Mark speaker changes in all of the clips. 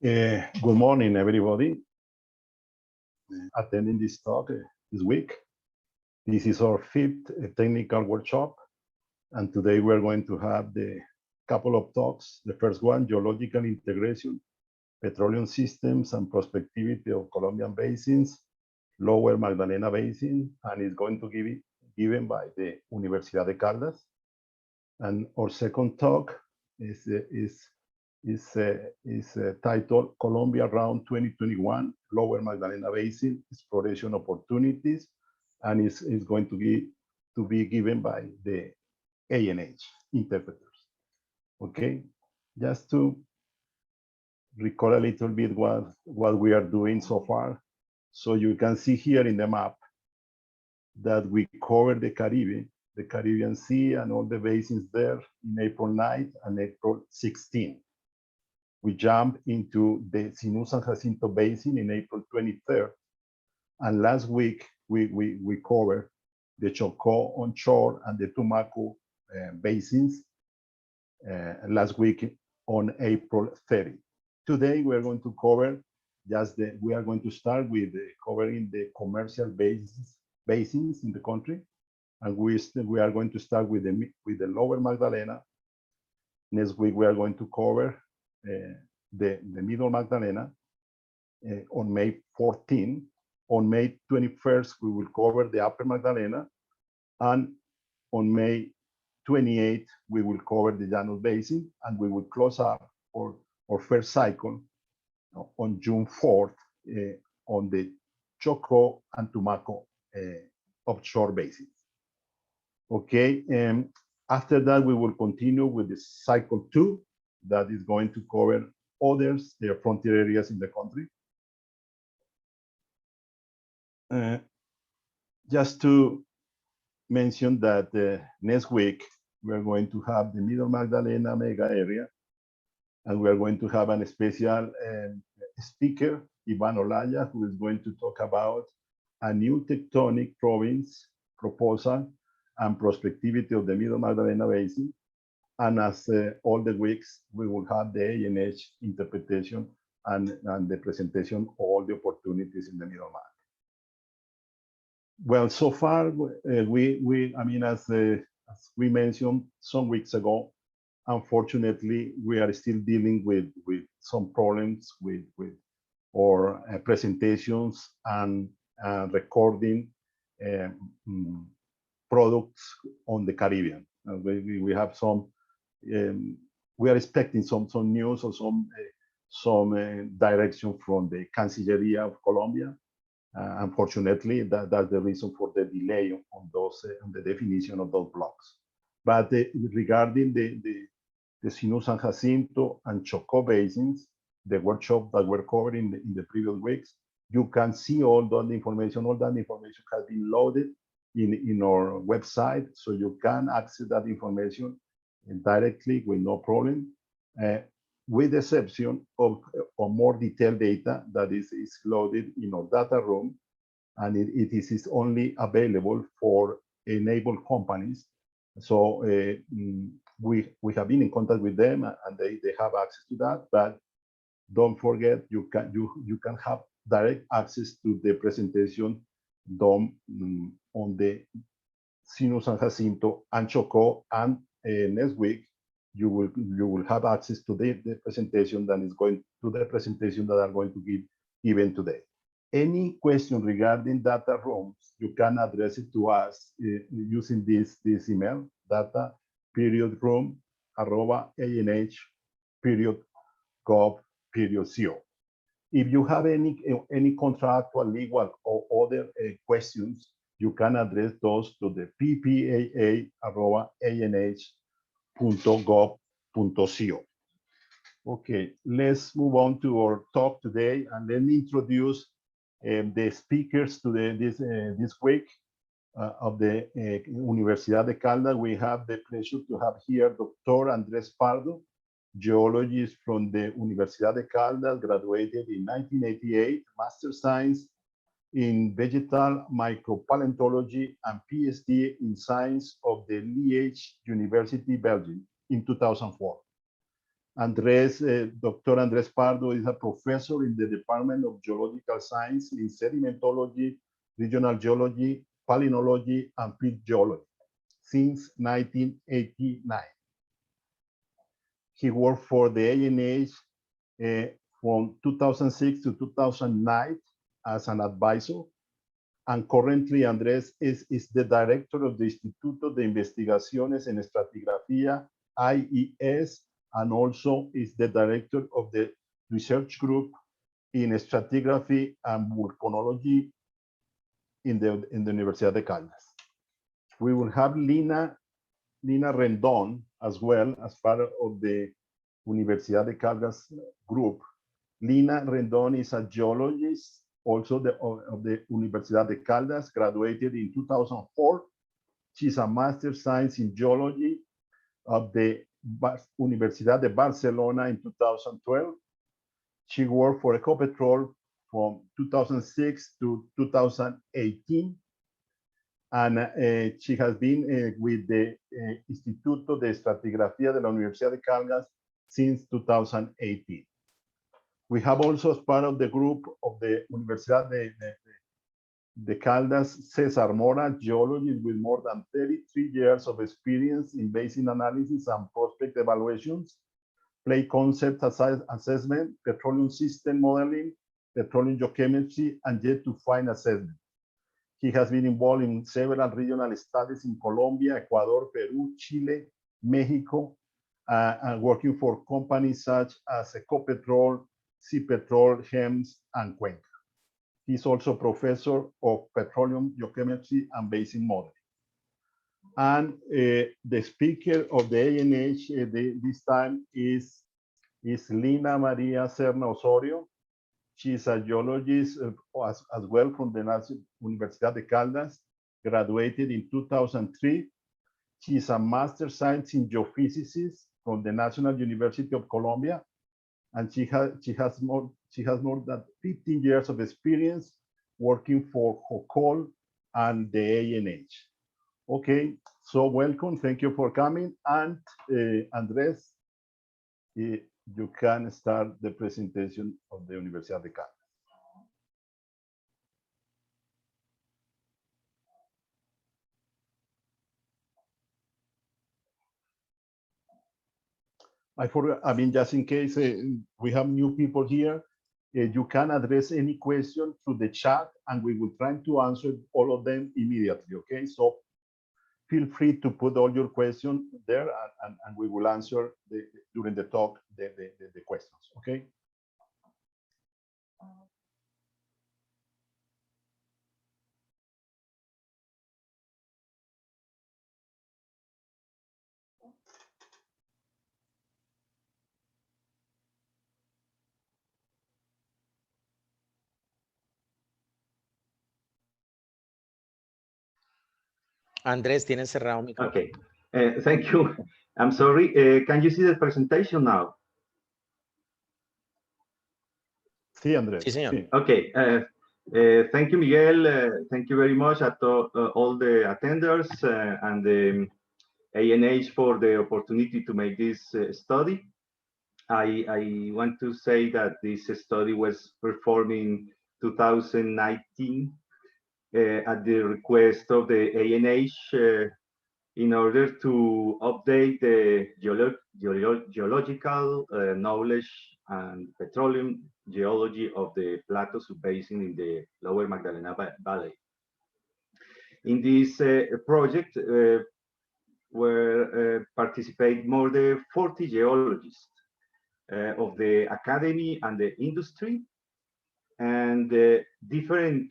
Speaker 1: Good morning, everybody attending this talk this week. This is our fifth technical workshop, and today we're going to have the couple of talks. The first one, geological integration, petroleum systems and prospectivity of Colombian basins, lower Magdalena Basin, and it's going to be given by the Universidad de Caldas. And our second talk is titled Colombia Round 2021, Lower Magdalena Basin Exploration Opportunities, and is going to be given by the ANH interpreters. Okay, just to recall a little bit what we are doing so far. So you can see here in the map that we covered the Caribbean Sea and all the basins there in April 9th and April 16th. We jumped into the Sinú San Jacinto Basin in April 23rd. And last week, we covered the Chocó onshore and the Tumaco basins last week on April 30. Today, we're going to cover we are going to start with covering the commercial basins in the country. And we are going to start with the lower Magdalena. Next week, we are going to cover the middle Magdalena on May 14. On May 21st, we will cover the upper Magdalena. And on May 28th, we will cover the Llanos Basin, and we will close up our first cycle on June 4th on the Chocó and Tumaco offshore basins. Okay, after that, we will continue with the cycle 2 that is going to cover others, their frontier areas in the country. Just to mention that next week, we're going to have the Middle Magdalena mega area, and we're going to have a special speaker, Ivan Olaya, who is going to talk about a new tectonic province proposal and prospectivity of the Middle Magdalena Basin. And as all the weeks, we will have the ANH interpretation and the presentation of all the opportunities in the Middle Mag. Well, so far, as we mentioned some weeks ago, unfortunately, we are still dealing with some problems with our presentations and recording products on the Caribbean. We have some. We are expecting some news or some direction from the Cancilleria of Colombia. Unfortunately, that's the reason for the delay on the definition of those blocks. But regarding the Sinú San Jacinto and Chocó basins, the workshop that we're covering in the previous weeks, you can see all that information. All that information has been loaded in our website, so you can access that information directly with no problem, with the exception of more detailed data that is loaded in our data room, and it is only available for enabled companies. So we have been in contact with them, and they have access to that. But don't forget, you can have direct access to the presentation done on the Sinú San Jacinto and Chocó, and next week you will have access to the presentation that is going to the presentation that I'm going to give given today. Any question regarding data rooms, you can address it to us using this email, data.room@anh.gov.co. If you have any contractual, legal, or other questions, you can address those to the ppaa@anh.gov.co. Okay, let's move on to our talk today, and let me introduce the speakers today this week of the Universidad de Caldas. We have the pleasure to have here Dr. Andrés Pardo, geologist from the Universidad de Caldas, graduated in 1988, Master Science in Vegetal Micropaleontology and PhD in Science of the Liège University, Belgium, in 2004. Dr. Andres Pardo is a professor in the Department of Geological Science in sedimentology, regional geology, palynology, and pit geology since 1989. He worked for the ANH from 2006 to 2009 as an advisor. And currently Andrés is the director of the Instituto de Investigaciones en Estratigrafía, IES, and also is the director of the research group in stratigraphy and volcanology in the Universidad de Caldas. We will have Lina Rendon as well as part of the Universidad de Caldas group. Lina Rendon is a geologist also of the Universidad de Caldas, graduated in 2004. She's a Master of Science in Geology of the Universidad de Barcelona in 2012. She worked for Ecopetrol from 2006 to 2018. And she has been with the Instituto de Estratigrafía de la Universidad de Caldas since 2018. We have also, as part of the group of the Universidad de Caldas, Cesar Mora, geologist with more than 33 years of experience in basin analysis and prospect evaluations, play concept assessment, petroleum system modeling, petroleum geochemistry, and yet to find assessment. He has been involved in several regional studies in Colombia, Ecuador, Peru, Chile, Mexico, and working for companies such as Ecopetrol, Cipetrol, HEMS, and Cuenca. He's also professor of petroleum geochemistry and basin modeling. And the speaker of the ANH this time is Lina Maria Serna Osorio. She's a geologist as well from the Universidad de Caldas, graduated in 2003. She's a Master of Science in Geophysics from the National University of Colombia, and she has more than 15 years of experience working for HOCOL and the ANH. Okay, so welcome, thank you for coming, and Andres, you can start the presentation of the Universidad de Caldas. I forgot, I mean, just in case we have new people here, you can address any question through the chat and we will try to answer all of them immediately, okay? So feel free to put all your questions there and we will answer during the talk the questions, okay?
Speaker 2: Andrés, tienes cerrado mi micrófono.
Speaker 3: Okay, thank you. I'm sorry. Can you see the presentation now?
Speaker 1: Sí, Andrés.
Speaker 2: Sí, señor.
Speaker 1: Sí.
Speaker 3: Okay. Thank you, Miguel. Thank you very much at all the attenders and the ANH for the opportunity to make this study. I want to say that this study was performed in 2019 at the request of the ANH in order to update the geological knowledge and petroleum geology of the Plateau Basin in the Lower Magdalena Valley. In this project, where participate more than 40 geologists of the academy and the industry, and different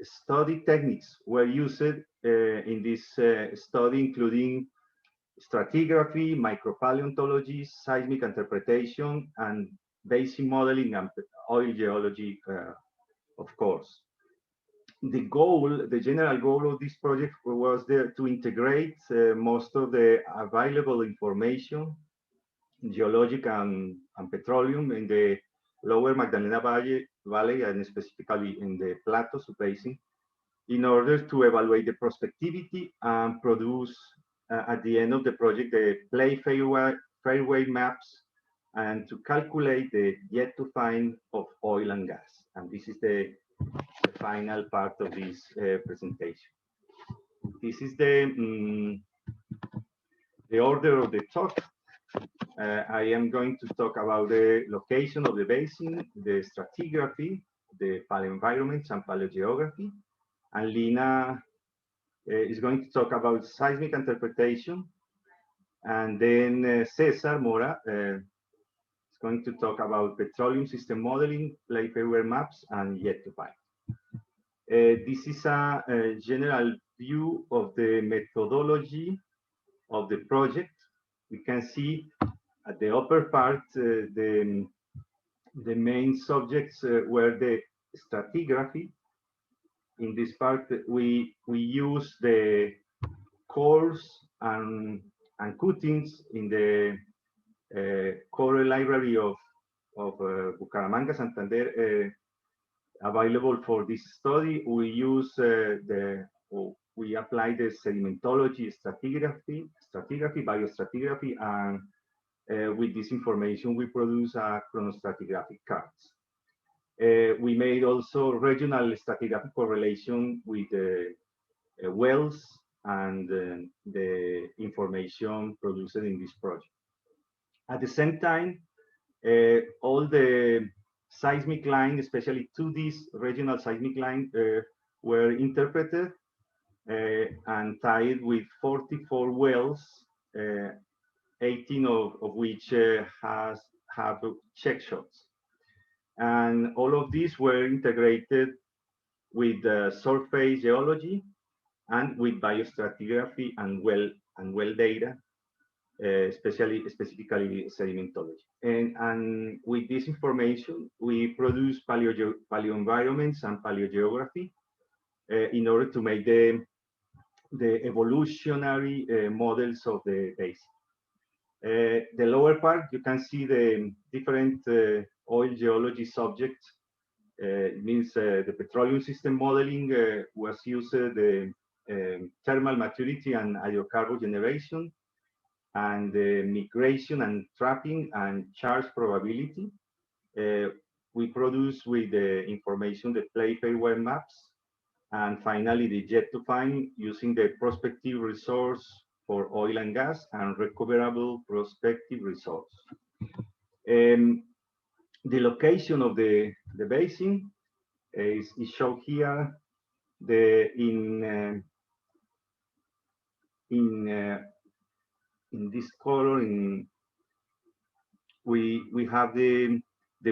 Speaker 3: study techniques were used in this study, including stratigraphy, micropaleontology, seismic interpretation, and basin modeling and oil geology, of course. The general goal of this project was there to integrate most of the available information, geologic and petroleum, in the Lower Magdalena Valley and specifically in the Plateau Basin, in order to evaluate the prospectivity and produce at the end of the project the play fairway maps and to calculate the yet to find of oil and gas. And this is the final part of this presentation. This is the order of the talk. I am going to talk about the location of the basin, the stratigraphy, the paleoenvironments and paleogeography. And Lina is going to talk about seismic interpretation. And then Cesar Mora is going to talk about petroleum system modeling, plate paper maps, and yet to find. This is a general view of the methodology of the project. We can see at the upper part the main subjects were the stratigraphy. In this part, we use the cores and cuttings in the core library of Bucaramanga, Santander, available for this study. We use we apply the sedimentology, stratigraphy, biostratigraphy, and with this information, we produce chronostratigraphic cards. We made also regional stratigraphic correlation with wells and the information produced in this project. At the same time, all the seismic lines, especially 2D regional seismic lines, were interpreted and tied with 44 wells, 18 of which have check shots. And all of these were integrated with surface geology and with biostratigraphy and well data, specifically sedimentology. And with this information, we produce paleoenvironments and paleogeography in order to make the evolutionary models of the basin. The lower part, you can see the different oil geology subjects. It means the petroleum system modeling was used the thermal maturity and hydrocarbon generation, and the migration and trapping and charge probability. We produce with the information the plate paper maps, and finally the yet to find using the prospective resource for oil and gas and recoverable prospective resource. The location of the basin is shown here. In this color, we have the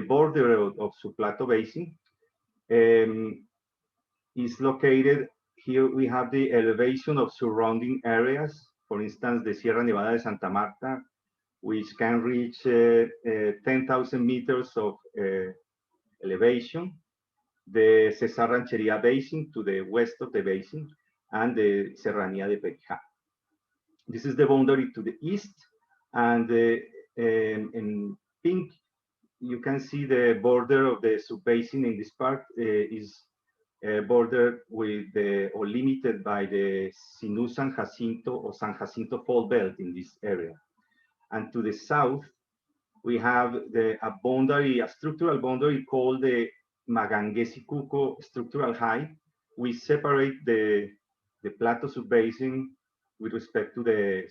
Speaker 3: border of Suplato Basin. Is located here. We have the elevation of surrounding areas. For instance, the Sierra Nevada de Santa Marta, which can reach 10,000 meters of elevation. The Cesar Rancheria Basin to the west of the basin, and the Serranía de Perijá. This is the boundary to the east, and in pink, you can see the border of the subbasin in this part is bordered with or limited by the Sinú San Jacinto or San Jacinto Fault Belt in this area. And to the south, we have a structural boundary called the Maganguesicuco structural height. We separate the Plato subbasin with respect to the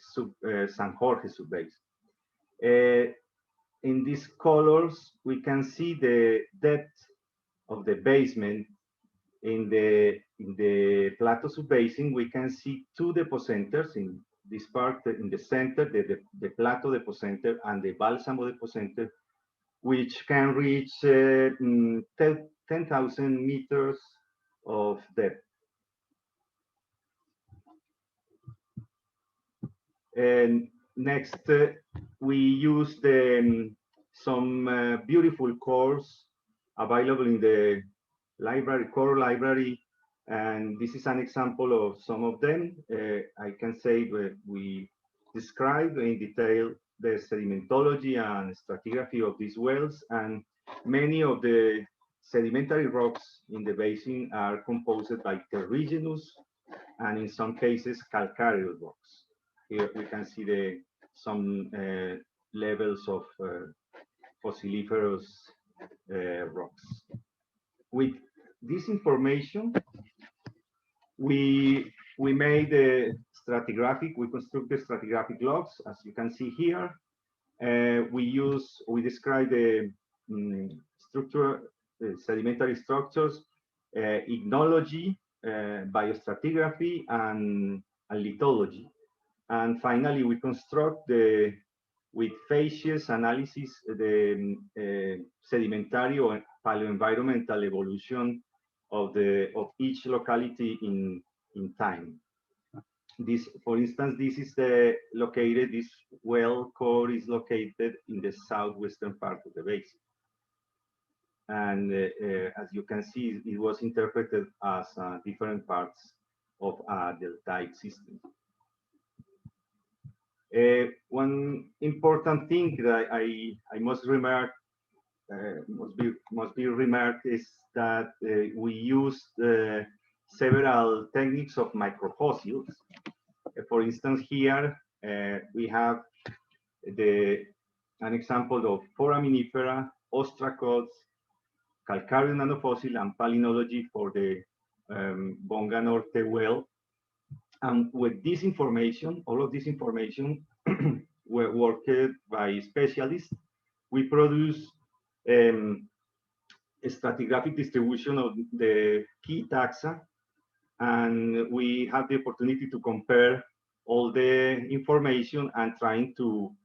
Speaker 3: San Jorge subbasin. In these colors, we can see the depth of the basement. In the Plato subbasin, we can see two deposenters in this part, in the center, the Plato deposenter and the Balsamo deposenter, which can reach 10,000 meters of depth. And next, we use some beautiful cores available in the core library, and this is an example of some of them. I can say that we describe in detail the sedimentology and stratigraphy of these wells, and many of the sedimentary rocks in the basin are composed by terrigenous and in some cases calcareous rocks. Here we can see some levels of fossiliferous rocks. With this information, we made a we constructed stratigraphic logs, as you can see here. We describe the sedimentary structures, ignology, biostratigraphy, and lithology. And finally, we construct with phases analysis, the sedimentary or paleoenvironmental evolution of each locality in time. This, for instance, this is this well core is located in the southwestern part of the basin. And as you can see, it was interpreted as different parts of a deltaic system. One important thing that I must remark, must be remarked, is that we used several techniques of microfossils. For instance, here we have an example of foraminifera, ostracods, calcareous nanofossil, and palynology for the Bonga Norte well. And with this information, all of this information were worked by specialists. We produce a stratigraphic distribution of the key taxa, and we have the opportunity to compare all the information and trying to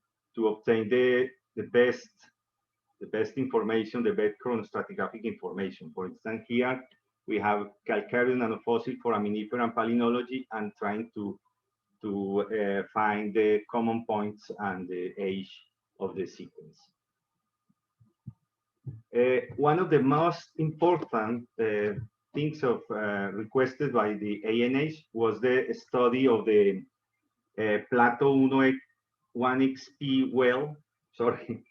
Speaker 3: obtain the best information, the best chronostratigraphic information. For instance, here we have calcareous nanofossil, foraminifera, and palynology, and trying to find the common points and the age of the sequence. One of the most important things requested by the ANH was the study of the Plato 1XP well. Sorry,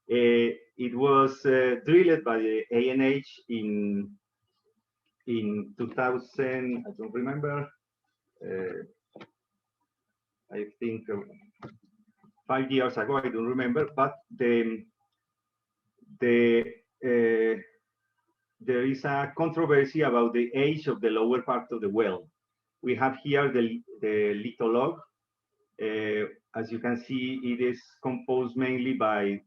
Speaker 3: it was drilled by the ANH in 2000. I don't remember. I think 5 years ago. I don't remember, but there is a controversy about the age of the lower part of the well. We have here the litholog. As you can see, it is composed mainly by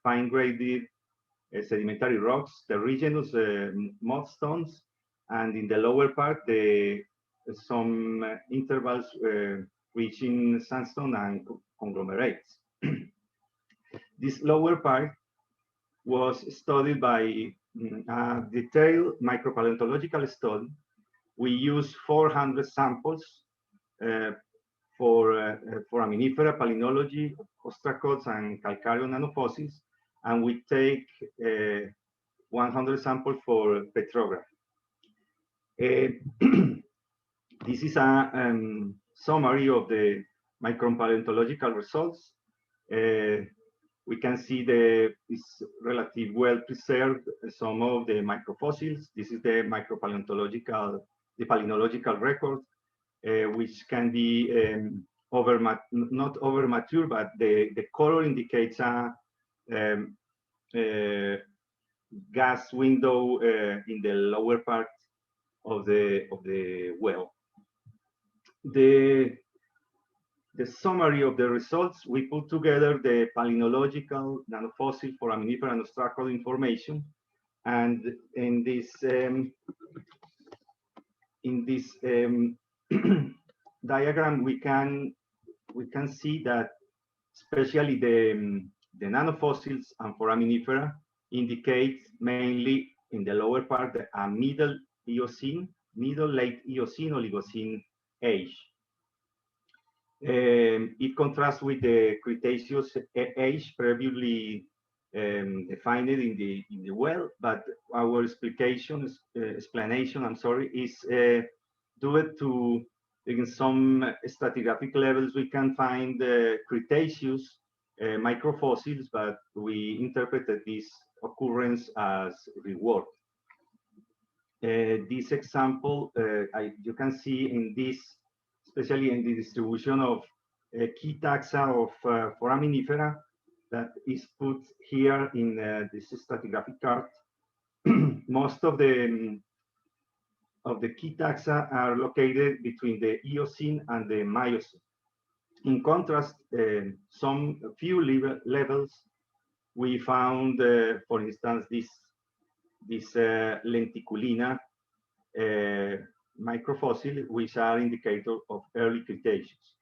Speaker 3: fine-graded sedimentary rocks, the regions mudstones, and in the lower part, some intervals reaching sandstone and conglomerates. This lower part was studied by a detailed micropaleontological study. We used 400 samples for foraminifera, palynology, ostracods, and calcareous nanofossils, and we take 100 samples for petrography. This is a summary of the micropaleontological results. We can see it's relatively well preserved, some of the microfossils. This is the palynological record, which can be not over mature, but the color indicates a gas window in the lower part of the well. The summary of the results, we put together the palynological, nanofossil, foraminifera, and ostracod information, and in this diagram we can see that especially the nanofossils and foraminifera indicate mainly in the lower part a middle late Eocene, Oligocene age. It contrasts with the Cretaceous age previously defined in the well, but our explanation, is due to in some stratigraphic levels we can find Cretaceous microfossils, but we interpreted this occurrence as rework. This example, you can see in this, especially in the distribution of key taxa of foraminifera, that is put here in this stratigraphic chart. Most of the key taxa are located between the Eocene and the Miocene. In contrast, some few levels we found, for instance, this lenticulina microfossil, which are indicators of early Cretaceous.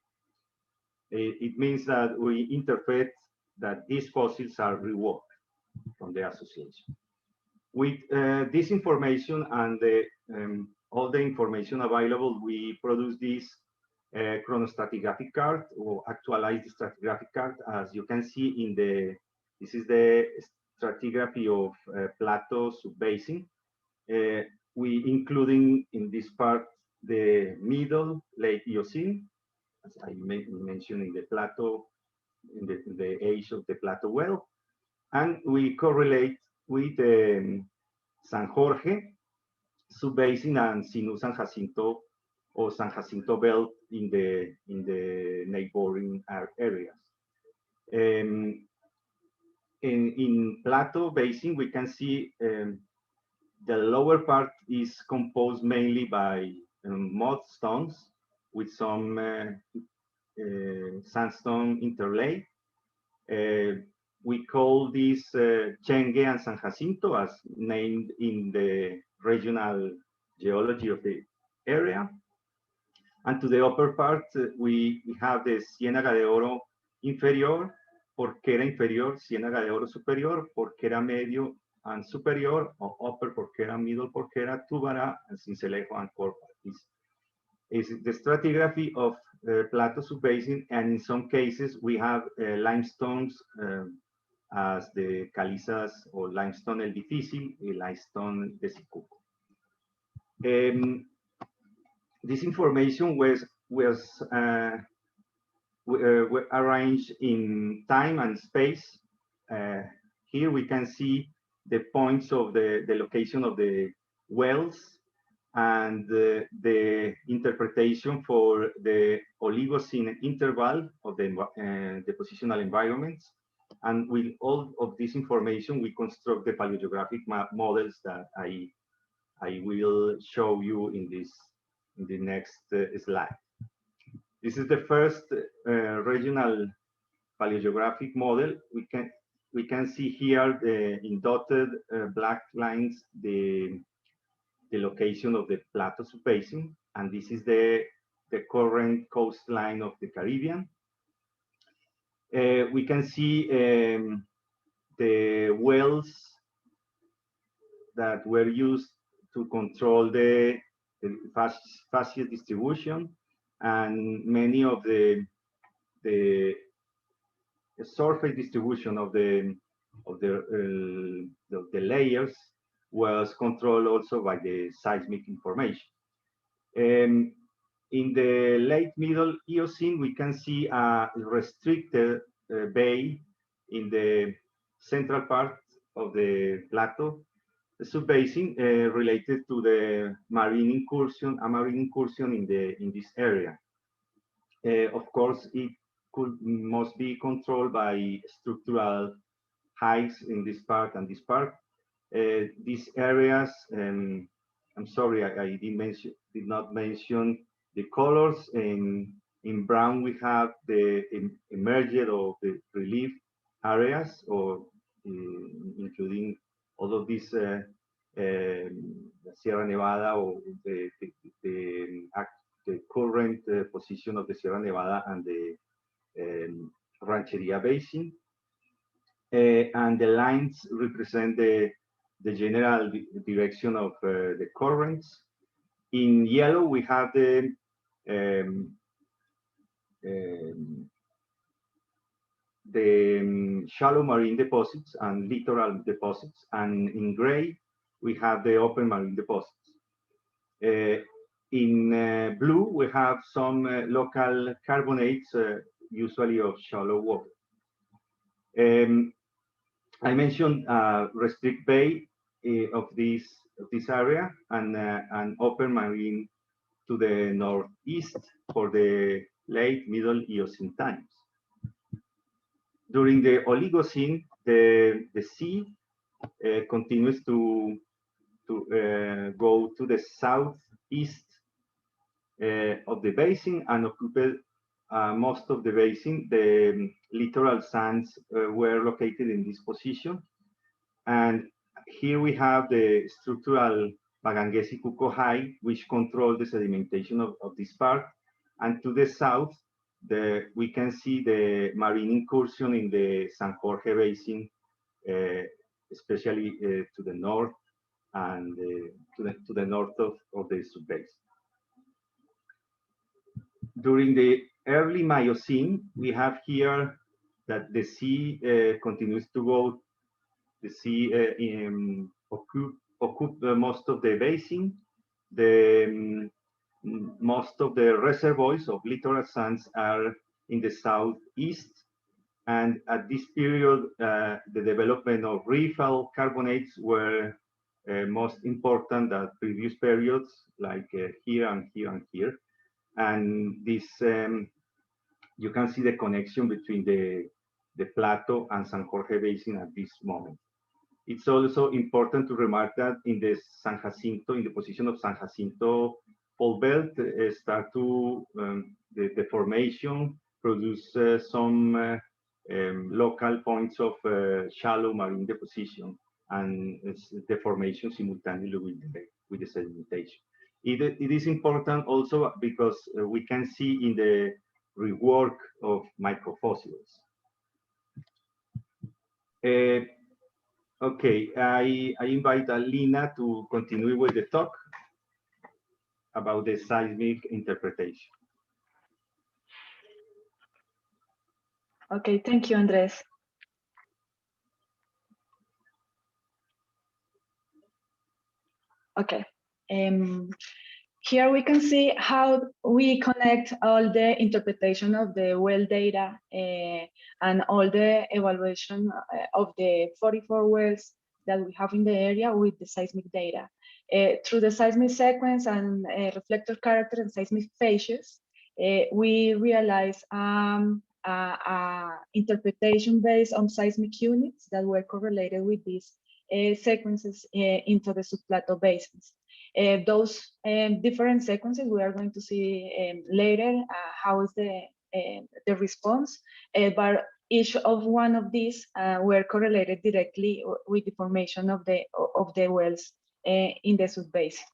Speaker 3: It means that we interpret that these fossils are reworked from the association. With this information and all the information available, we produce this chronostratigraphic chart, or actualize the stratigraphic chart. As you can see in this is the stratigraphy of plateau subbasin. We including in this part the middle late Eocene, as I mentioned in the plateau, in the age of the plateau well, and we correlate with San Jorge subbasin and Sinu San Jacinto or San Jacinto belt in the neighboring areas. In plateau basin, we can see the lower part is composed mainly by mudstones with some sandstone interlay. We call this Chengue and San Jacinto, as named in the regional geology of the area. And to the upper part, we have the Ciénaga de Oro inferior, Porquera inferior, Ciénaga de Oro superior, Porquera medio and superior, or upper Porquera, middle Porquera, Túbara, and Cincelejo and Corpa. This is the stratigraphy of plateau subbasin, and in some cases we have limestones as the calizas or limestone el difícil, limestone de Sicuco. This information was arranged in time and space. Here we can see the points of the location of the wells and the interpretation for the Oligocene interval of the depositional environments. And with all of this information, we construct the paleogeographic models that I will show you in the next slide. This is the first regional paleogeographic model. We can see here in dotted black lines the location of the plateau subbasin, and this is the current coastline of the Caribbean. We can see the wells that were used to control the facies distribution, and many of the surface distribution of the layers was controlled also by the seismic information. In the late middle Eocene, we can see a restricted bay in the central part of the plateau subbasin related to the marine incursion, a marine incursion in this area. Of course, it must be controlled by structural heights in this part and this part. These areas, I'm sorry, I did not mention the colors. In brown, we have the emerged or the relief areas, or including all of these Sierra Nevada, or the current position of the Sierra Nevada and the Rancheria Basin. And the lines represent the general direction of the currents. In yellow, we have the shallow marine deposits and littoral deposits, and in gray, we have the open marine deposits. In blue, we have some local carbonates, usually of shallow water. I mentioned restrict bay of this area, and an open marine to the northeast for the late middle Eocene times. During the Oligocene, the sea continues to go to the southeast of the basin and occupied most of the basin. The littoral sands were located in this position. And here we have the structural Magangesi-Cuco High, which control the sedimentation of this part. And to the south, we can see the marine incursion in the San Jorge Basin, especially to the north and to the north of the subbasin. During the early Miocene, we have here that the sea continues to go. The sea occup most of the basin. Most of the reservoirs of littoral sands are in the southeast. And at this period, the development of reef-filled carbonates were most important than previous periods, like here and here and here. And this, you can see the connection between the Plateau and San Jorge Basin at this moment. It's also important to remark that in the San Jacinto, in the position of San Jacinto fault belt, start to, the formation produce some local points of shallow marine deposition and deformation simultaneously with the sedimentation. It is important also because we can see in the rework of microfossils. Okay, I invite Alina to continue with the talk about the seismic interpretation.
Speaker 4: Okay, thank you, Andres. Okay, here we can see how we connect all the interpretation of the well data and all the evaluation of the 44 wells that we have in the area with the seismic data. Through the seismic sequence and reflector character and seismic phases, we realize interpretation based on seismic units that were correlated with these sequences into the subplateau basins. Those different sequences we are going to see later how is the response, but each of one of these were correlated directly with the formation of the wells in the subbasin.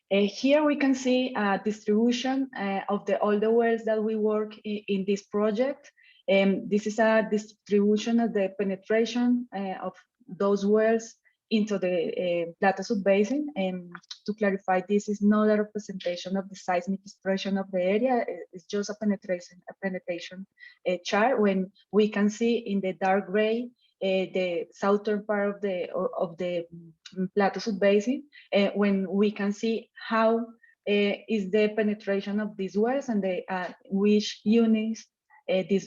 Speaker 4: Here we can see a distribution of all the wells that we work in this project. This is a distribution of the penetration of those wells into the Plateau subbasin. And to clarify, this is not a representation of the seismic expression of the area. It's just a penetration chart. When we can see in the dark gray the southern part of the Plateau subbasin, when we can see how is the penetration of these wells and which units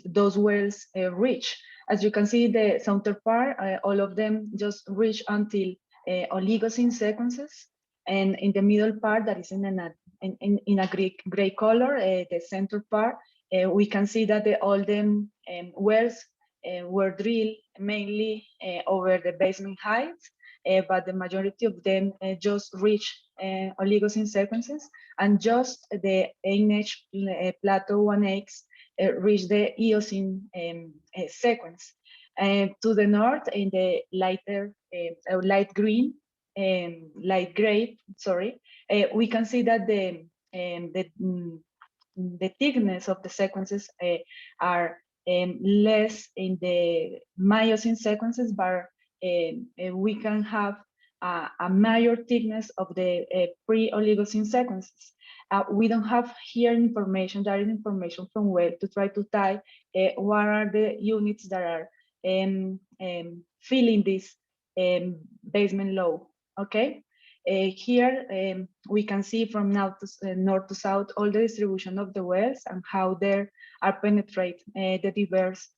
Speaker 4: those wells reach. As you can see, the southern part, all of them just reach until Oligocene sequences, and in the middle part that is in a gray color, the center part, we can see that all them wells were drilled mainly over the basement heights, but the majority of them just reach Oligocene sequences, and just the NH Plateau 1X reach the Eocene sequence. To the north, in the light gray, sorry, we can see that the thickness of the sequences are less in the Miocene sequences, but we can have a major thickness of the pre-Oligocene sequences. We don't have here information, direct information from well to try to tie what are the units that are filling this basement low, okay? Here we can see from north to south all the distribution of the wells and how they are penetrate the diverse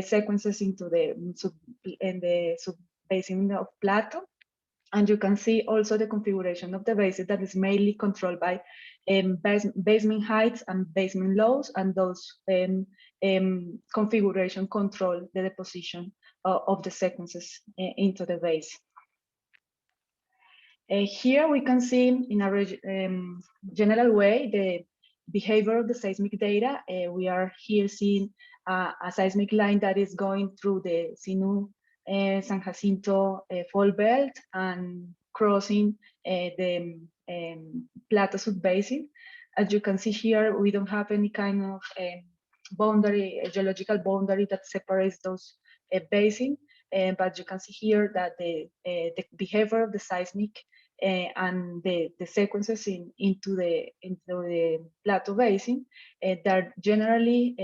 Speaker 4: sequences into the subbasin of Plateau. And you can see also the configuration of the basin that is mainly controlled by basement heights and basement lows, and those configuration control the deposition of the sequences into the basin. Here we can see in a general way the behavior of the seismic data. We are here seeing a seismic line that is going through the Sinú San Jacinto fault belt and crossing the Plato subbasin. As you can see here, we don't have any kind of boundary, geological boundary that separates those basins. But you can see here that the behavior of the seismic and the sequences into the Plato basin that generally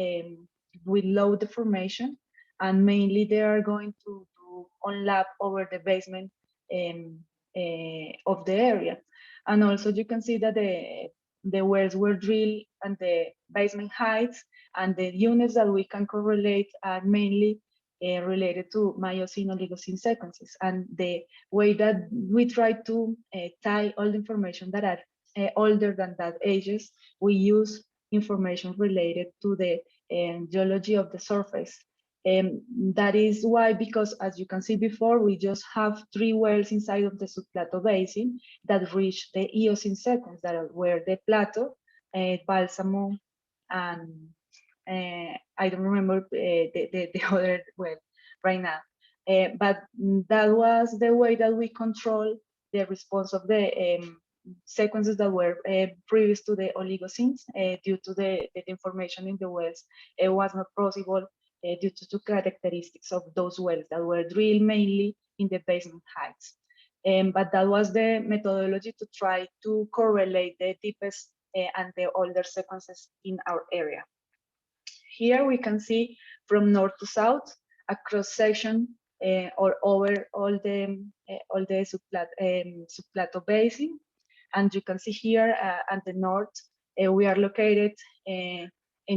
Speaker 4: with low deformation, and mainly they are going to unlap over the basement of the area. And also you can see that the wells were drilled and the basement heights and the units that we can correlate are mainly related to Miocene Oligocene sequences. And the way that we try to tie all the information that are older than that ages, we use information related to the geology of the surface. That is why, because as you can see before, we just have 3 wells inside of the subplateau basin that reach the Eocene sequence, that are where the Plato, Balsamo, and I don't remember the other well right now. But that was the way that we control the response of the sequences that were previous to the Oligocenes due to the information in the wells. It was not possible due to the characteristics of those wells that were drilled mainly in the basement heights. But that was the methodology to try to correlate the deepest and the older sequences in our area. Here we can see from north to south a cross section or over all the subplateau basin, and you can see here at the north we are located in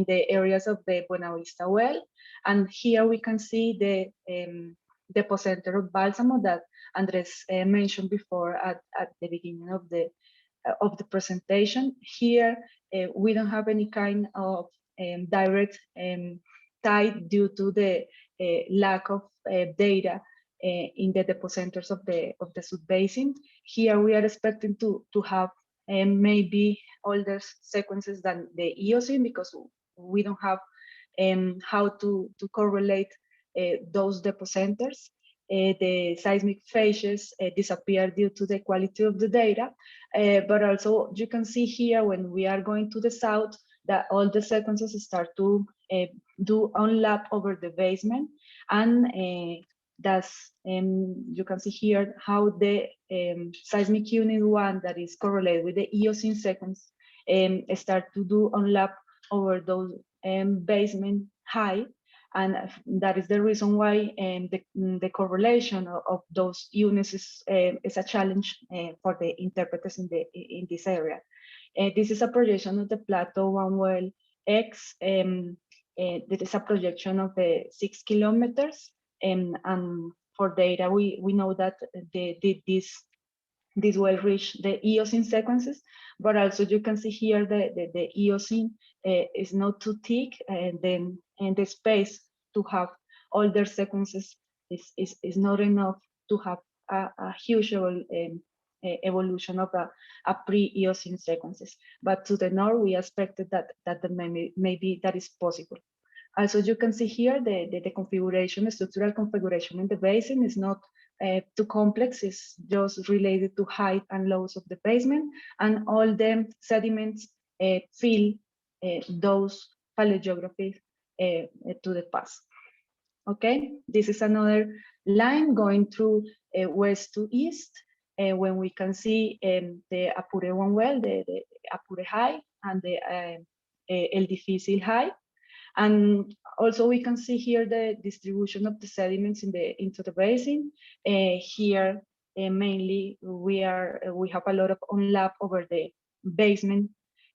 Speaker 4: the areas of the Buenavista well, and here we can see the epicenter of Balsamo that Andres mentioned before at the beginning of the presentation. Here we don't have any kind of direct tie due to the lack of data in the epicenters of the subbasin. Here we are expecting to have maybe older sequences than the Eocene, because we don't have how to correlate those epicenters. The seismic phases disappear due to the quality of the data, but also you can see here when we are going to the south that all the sequences start to do unlap over the basement, and that's you can see here how the seismic unit 1 that is correlated with the Eocene sequence start to do unlap over those basement high. And that is the reason why the correlation of those units is a challenge for the interpreters in this area. This is a projection of the Plato 1 well X. There is a projection of the 6 kilometers. And for data, we know that this well reach the Eocene sequences, but also you can see here the Eocene is not too thick, and then the space to have all their sequences is not enough to have a huge evolution of a pre-Eocene sequences. But to the north, we expected that maybe that is possible. Also, you can see here the configuration, the structural configuration in the basin is not too complex. It's just related to height and lows of the basement, and all the sediments fill those paleogeographies to the past. Okay, this is another line going through west to east, when we can see the Apure 1 well, the Apure high, and the El Difícil high. And also we can see here the distribution of the sediments into the basin. Here mainly we have a lot of unlap over the basement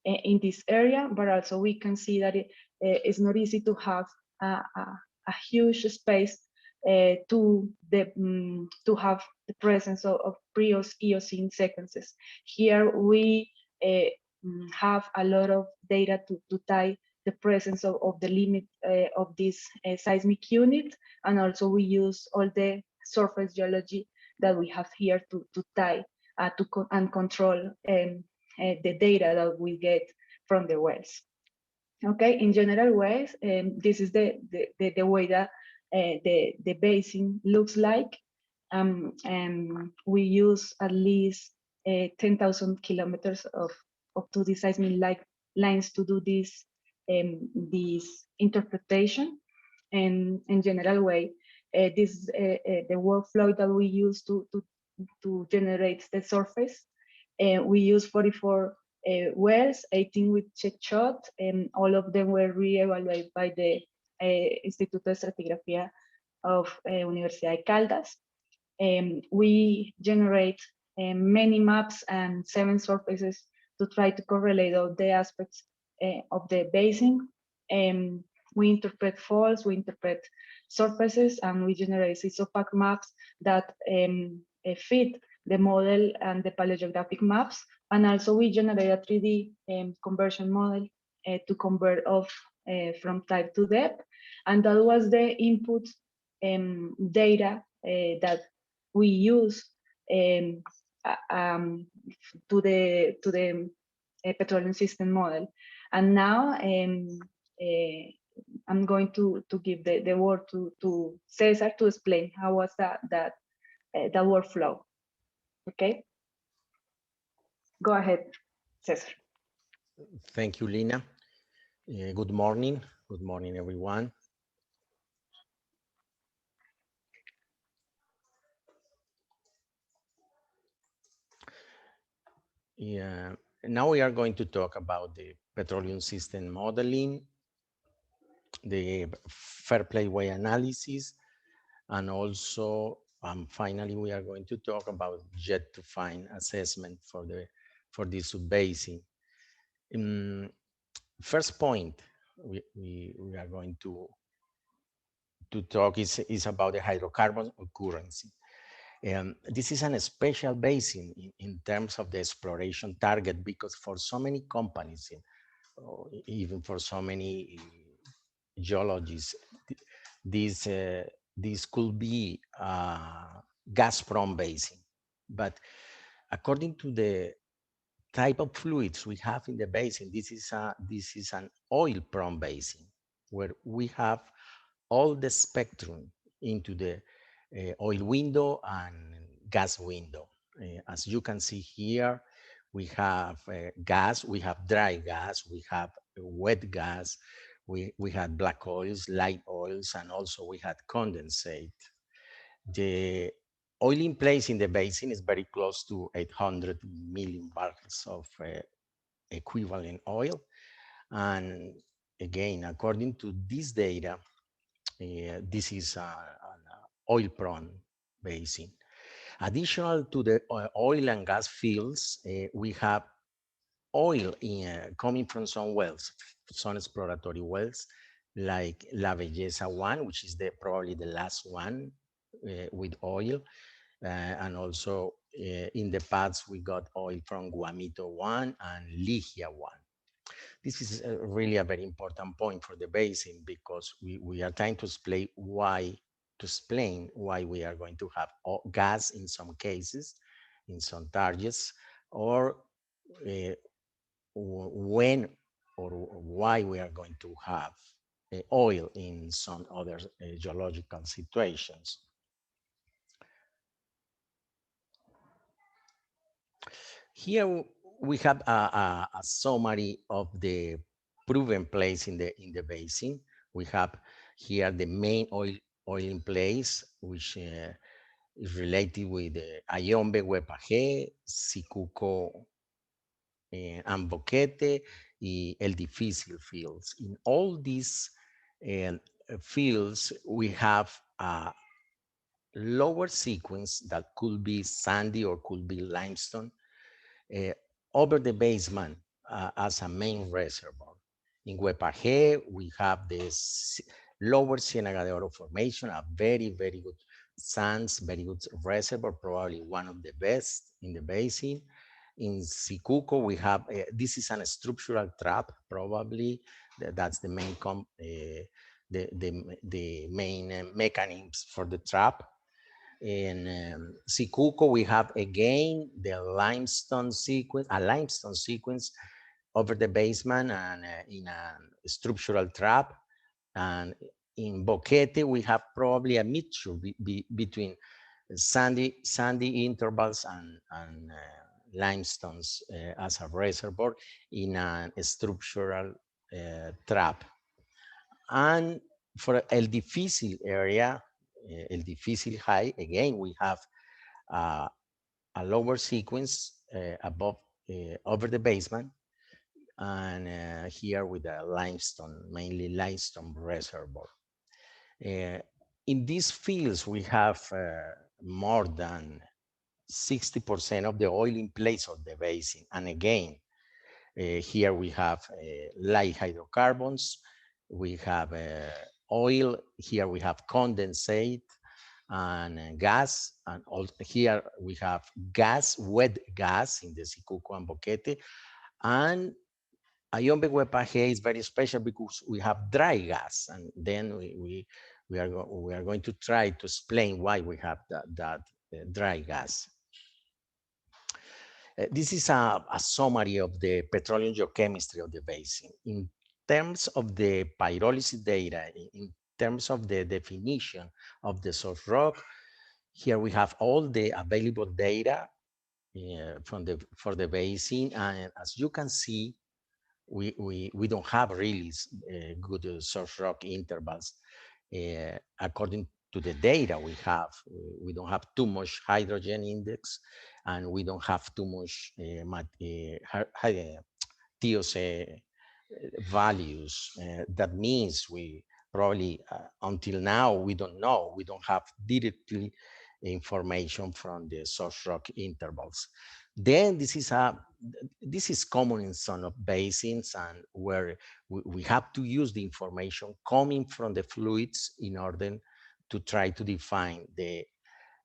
Speaker 4: in this area, but also we can see that it's not easy to have a huge space to have the presence of pre-Eocene sequences. Here we have a lot of data to tie the presence of the limit of this seismic unit, and also we use all the surface geology that we have here to tie and control the data that we get from the wells. Okay, in general ways, this is the way that the basin looks like. And we use at least 10,000 kilometers of 2D seismic lines to do this interpretation. And in general way, this is the workflow that we use to generate the surface. We use 44 wells, 18 with check shot, and all of them were re-evaluated by the Instituto de Estratigrafía of Universidad de Caldas. We generate many maps and 7 surfaces to try to correlate all the aspects of the basin. We interpret faults, we interpret surfaces, and we generate 6 opaque maps that fit the model and the paleogeographic maps. And also we generate a 3D conversion model to convert off from type to depth. And that was the input data that we use to the petroleum system model. And now I'm going to give the word to Cesar to explain how was that workflow. Okay, go ahead, Cesar.
Speaker 2: Thank you, Lina. Good morning. Good morning, everyone. Yeah. Now we are going to talk about the petroleum system modeling, the fair play way analysis, and also finally we are going to talk about jet to fine assessment for this subbasin. First point we are going to talk is about the hydrocarbon occurrence. This is a special basin in terms of the exploration target, because for so many companies, even for so many geologists, this could be a gas-prone basin. But according to the type of fluids we have in the basin, this is an oil-prone basin, where we have all the spectrum into the oil window and gas window. As you can see here, we have gas, we have dry gas, we have wet gas, we had black oils, light oils, and also we had condensate. The oil in place in the basin is very close to 800 million barrels of equivalent oil. And again, according to this data, this is an oil-prone basin. Additional to the oil and gas fields, we have oil coming from some wells, some exploratory wells, like La Belleza 1, which is probably the last one with oil. And also in the past, we got oil from Guamito 1 and Ligia 1. This is really a very important point for the basin, because we are trying to explain why we are going to have gas in some cases, in some targets, or when or why we are going to have oil in some other geological situations. Here we have a summary of the proven plays in the basin. We have here the main oil in place, which is related with Ayombe, Huepajé, Sicuco, and Boquete, El Difícil fields. In all these fields, we have a lower sequence that could be sandy or could be limestone over the basement as a main reservoir. In Huepajé, we have this Lower Cienega de Oro formation, a very, very good sands, very good reservoir, probably one of the best in the basin. In Sicuco, we have, this is a structural trap, probably. That's the main, the main mechanisms for the trap. In Sicuco, we have again the limestone sequence, a limestone sequence over the basement and in a structural trap. And in Boquete, we have probably a mixture between sandy intervals and limestones as a reservoir in a structural trap. And for El Difícil area, El Difícil high, again, we have a lower sequence above, over the basement, and here with a limestone, mainly limestone reservoir. In these fields, we have more than 60% of the oil in place of the basin. And again, here we have light hydrocarbons, we have oil, here we have condensate and gas, and also here we have gas, wet gas in the Sicuco and Boquete. And Ayombe-Guepaje is very special because we have dry gas, and then we are going to try to explain why we have that dry gas. This is a summary of the petroleum geochemistry of the basin. In terms of the pyrolysis data, in terms of the definition of the source rock, here we have all the available data for the basin, and as you can see, we don't have really good source rock intervals. According to the data we have, we don't have too much hydrogen index, and we don't have too much TOC values. That means we probably, until now, we don't know, we don't have directly information from the source rock intervals. Then this is common in some of basins, and where we have to use the information coming from the fluids in order to try to define the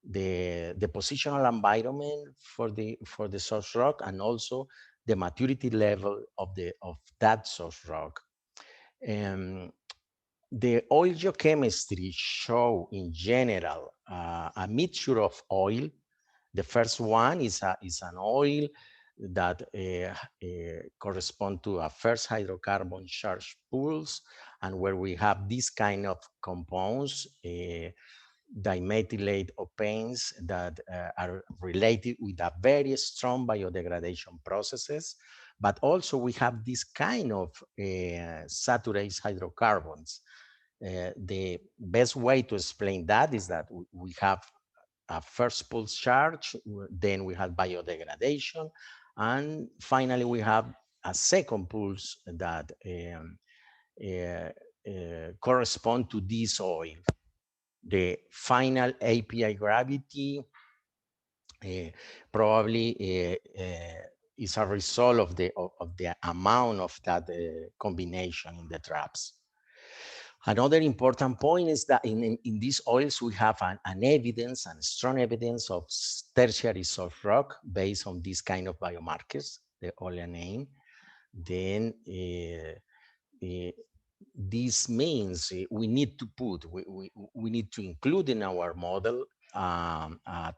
Speaker 2: positional environment for the source rock, and also the maturity level of that source rock. The oil geochemistry show in general a mixture of oil. The first one is an oil that correspond to a first hydrocarbon charge pools, and where we have this kind of compounds, dimethylate opanes, that are related with a very strong biodegradation processes. But also we have this kind of saturated hydrocarbons. The best way to explain that is that we have a first pulse charge, then we have biodegradation, and finally we have a second pulse that correspond to this oil. The final API gravity probably is a result of the amount of that combination in the traps. Another important point is that in these oils, we have an evidence, and strong evidence of tertiary source rock based on this kind of biomarkers, the oleanine. Then this means we need to we need to include in our model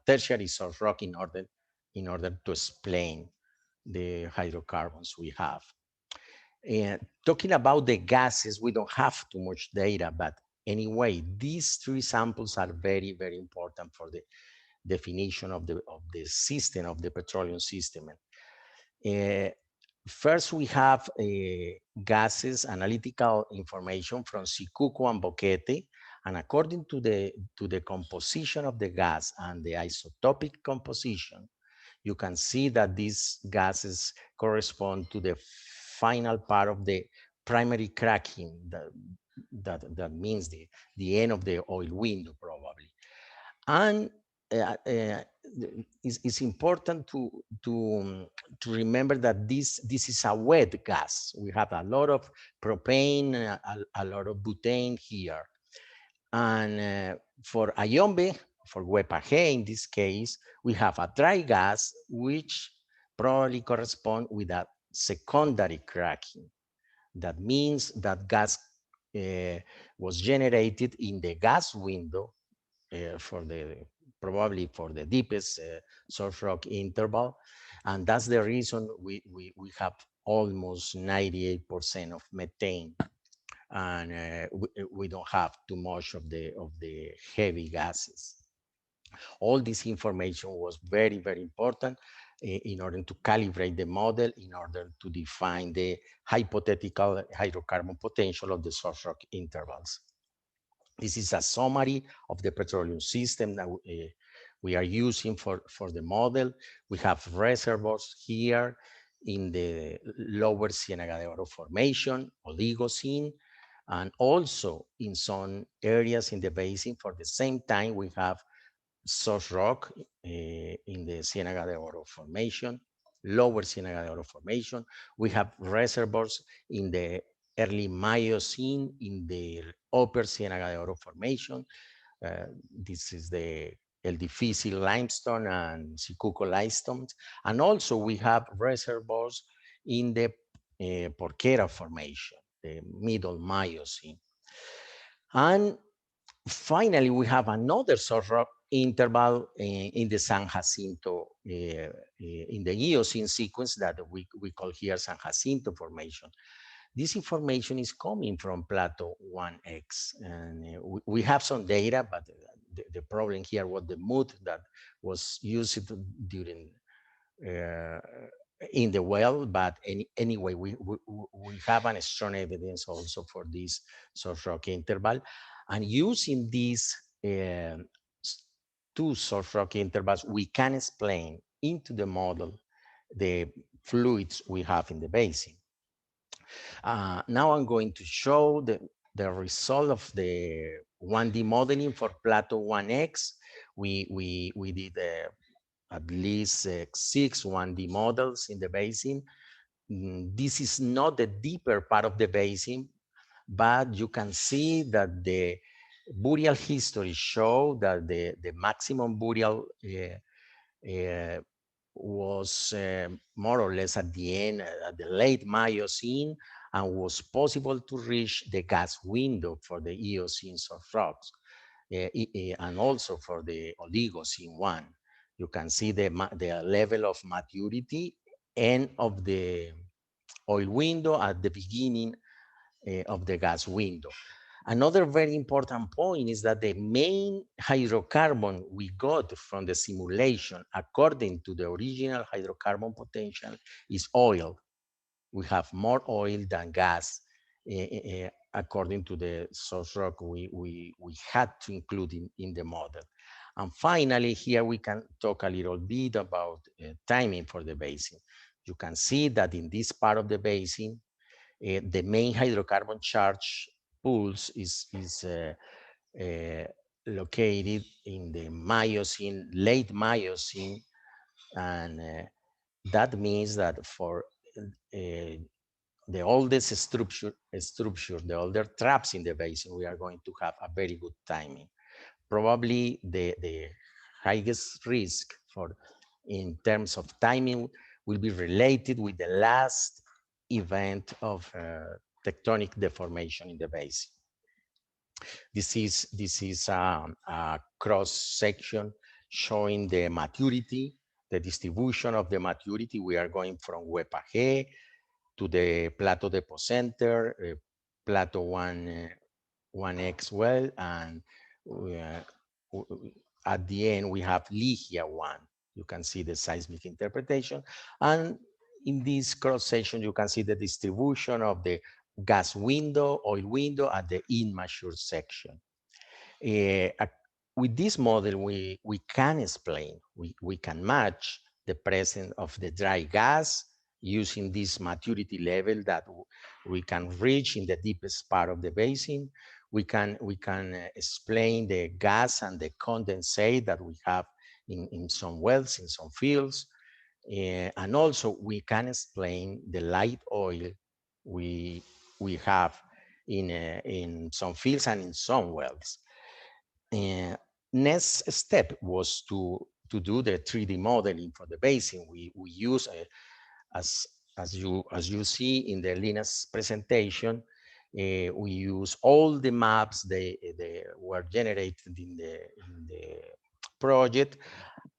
Speaker 2: tertiary source rock in order to explain the hydrocarbons we have. And talking about the gases, we don't have too much data, but anyway, these three samples are very, very important for the definition of the system, of the petroleum system. First, we have gases analytical information from Sicuco and Boquete, and according to the composition of the gas and the isotopic composition, you can see that these gases correspond to the final part of the primary cracking. That means the end of the oil window, probably. And it's important to remember that this is a wet gas. We have a lot of propane, a lot of butane here. And for Ayombe, for Huepaje in this case, we have a dry gas, which probably correspond with a secondary cracking. That means that gas was generated in the gas window for the probably for the deepest source rock interval, and that's the reason we have almost 98% of methane, and we don't have too much of the heavy gases. All this information was very, very important in order to calibrate the model, in order to define the hypothetical hydrocarbon potential of the source rock intervals. This is a summary of the petroleum system that we are using for the model. We have reservoirs here in the lower Ciénaga de Oro formation, Oligocene, and also in some areas in the basin. For the same time, we have source rock in the Ciénaga de Oro formation, lower Ciénaga de Oro formation. We have reservoirs in the early Miocene in the upper Ciénaga de Oro formation. This is the El Difícil limestone and Sicuco limestone. And also we have reservoirs in the Porquera formation, the middle Miocene. And finally, we have another source rock interval in the San Jacinto, in the Eocene sequence that we call here San Jacinto formation. This information is coming from Plato 1X, and we have some data, but the problem here was the mood that was used during in the well. But anyway, we have an strong evidence also for this source rock interval, and using these two source rock intervals, we can explain into the model the fluids we have in the basin. Now I'm going to show the result of the 1D modeling for Plato 1X. We did at least 6 1D models in the basin. This is not the deeper part of the basin, but you can see that the burial history show that the maximum burial was more or less at the end, at the late Miocene, and was possible to reach the gas window for the Eocene source rocks, and also for the Oligocene one. You can see the level of maturity and of the oil window at the beginning of the gas window. Another very important point is that the main hydrocarbon we got from the simulation, according to the original hydrocarbon potential, is oil. We have more oil than gas, according to the source rock we had to include in the model. And finally, here we can talk a little bit about timing for the basin. You can see that in this part of the basin, the main hydrocarbon charge pools is located in the Miocene, late Miocene, and that means that for the oldest structure, the older traps in the basin, we are going to have a very good timing. Probably the highest risk for in terms of timing will be related with the last event of tectonic deformation in the basin. This is a cross section showing the maturity, the distribution of the maturity. We are going from Huepaje to the Plato Depot Center, Plato 1X well, and at the end we have Ligia 1. You can see the seismic interpretation, and in this cross section you can see the distribution of the gas window, oil window at the immature section. With this model, we can explain, we can match the presence of the dry gas using this maturity level that we can reach in the deepest part of the basin. We can explain the gas and the condensate that we have in some wells, in some fields. And also we can explain the light oil we have in some fields and in some wells. Next step was to do the 3D modeling for the basin. We use as you see in the Linus presentation, we use all the maps they were generated in the project,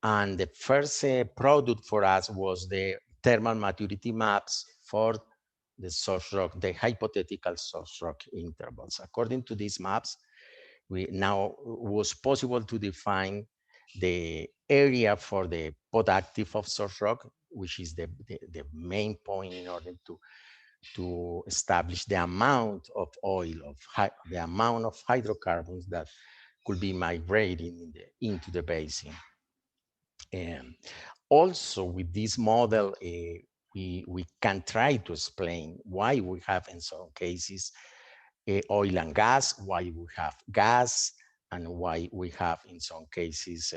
Speaker 2: and the first product for us was the thermal maturity maps for the source rock, the hypothetical source rock intervals. According to these maps, we now was possible to define the area for the productive of source rock, which is the main point in order to establish the amount of oil, the amount of hydrocarbons that could be migrating into the basin. And also with this model, we can try to explain why we have in some cases oil and gas, why we have gas, and why we have in some cases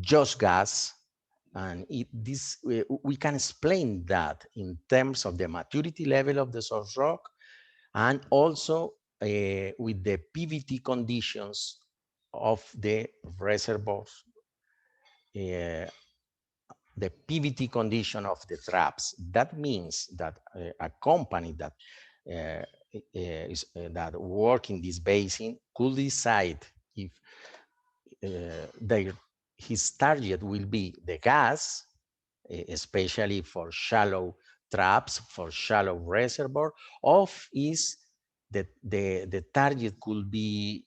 Speaker 2: just gas. And we can explain that in terms of the maturity level of the source rock, and also with the PVT conditions of the reservoirs, the PVT condition of the traps. That means that a company that that work in this basin could decide if his target will be the gas, especially for shallow traps, for shallow reservoir, or is the target could be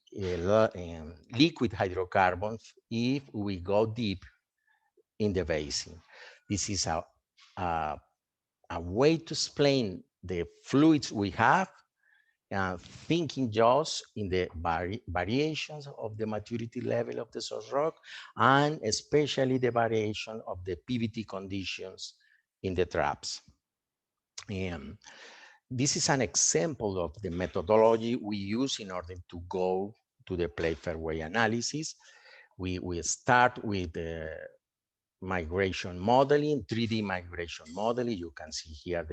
Speaker 2: liquid hydrocarbons if we go deep in the basin. This is a way to explain the fluids we have, thinking just in the variations of the maturity level of the source rock, and especially the variation of the PVT conditions in the traps. This is an example of the methodology we use in order to go to the play fairway analysis. We start with the migration modeling, 3D migration modeling. You can see here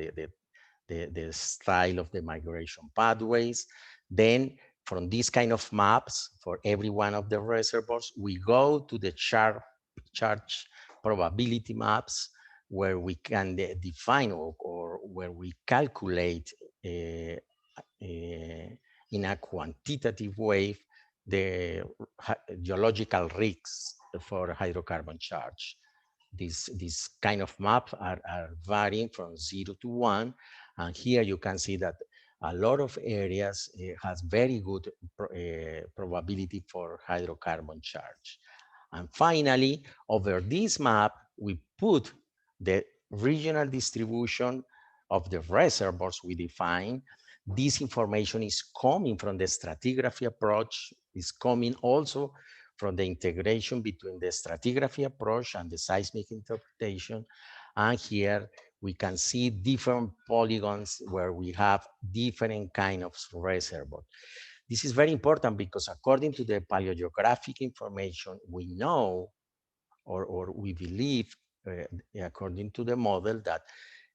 Speaker 2: the style of the migration pathways. Then from these kind of maps for every one of the reservoirs, we go to the charge probability maps, where we can define or where we calculate in a quantitative way the geological risks for hydrocarbon charge. These kind of maps are varying from 0 to 1. And here you can see that a lot of areas has very good probability for hydrocarbon charge. And finally, over this map, we put the regional distribution of the reservoirs we define. This information is coming from the stratigraphy approach, is coming also from the integration between the stratigraphy approach and the seismic interpretation. And here we can see different polygons where we have different kind of reservoir. This is very important because according to the paleogeographic information, we know or we believe, according to the model, that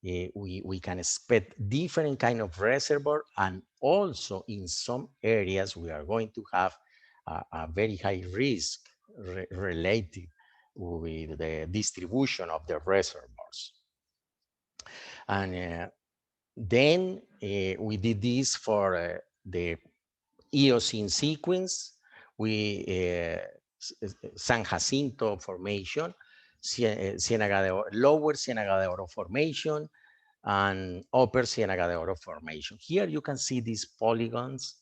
Speaker 2: we can expect different kind of reservoir, and also in some areas we are going to have a very high risk related with the distribution of the reservoirs. And then we did this for the Eocene sequence. We San Jacinto formation, Lower Ciénaga de Oro formation, and Upper Ciénaga de Oro formation. Here you can see these polygons.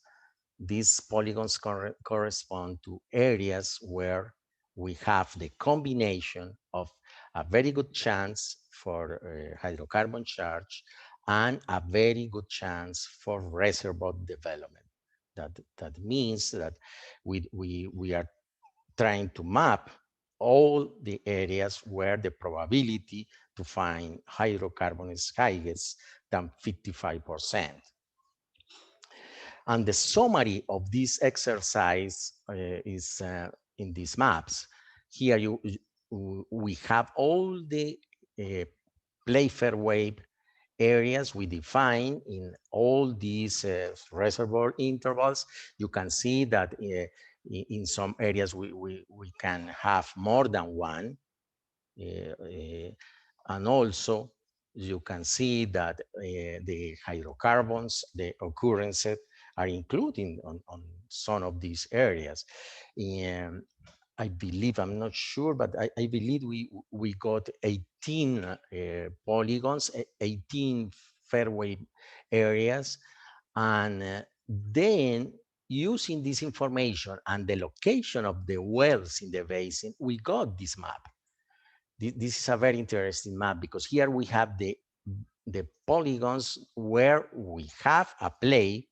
Speaker 2: These polygons correspond to areas where we have the combination of a very good chance for hydrocarbon charge and a very good chance for reservoir development. That means that we are trying to map all the areas where the probability to find hydrocarbon is highest than 55%. And the summary of this exercise is in these maps. Here we have all the play fairway areas we define in all these reservoir intervals. You can see that in some areas we can have more than one. And also you can see that the hydrocarbons, the occurrences are included on some of these areas. And I believe, I'm not sure, but I believe we got 18 polygons, 18 fairway areas. And then using this information and the location of the wells in the basin, we got this map. This is a very interesting map because here we have the polygons where we have a play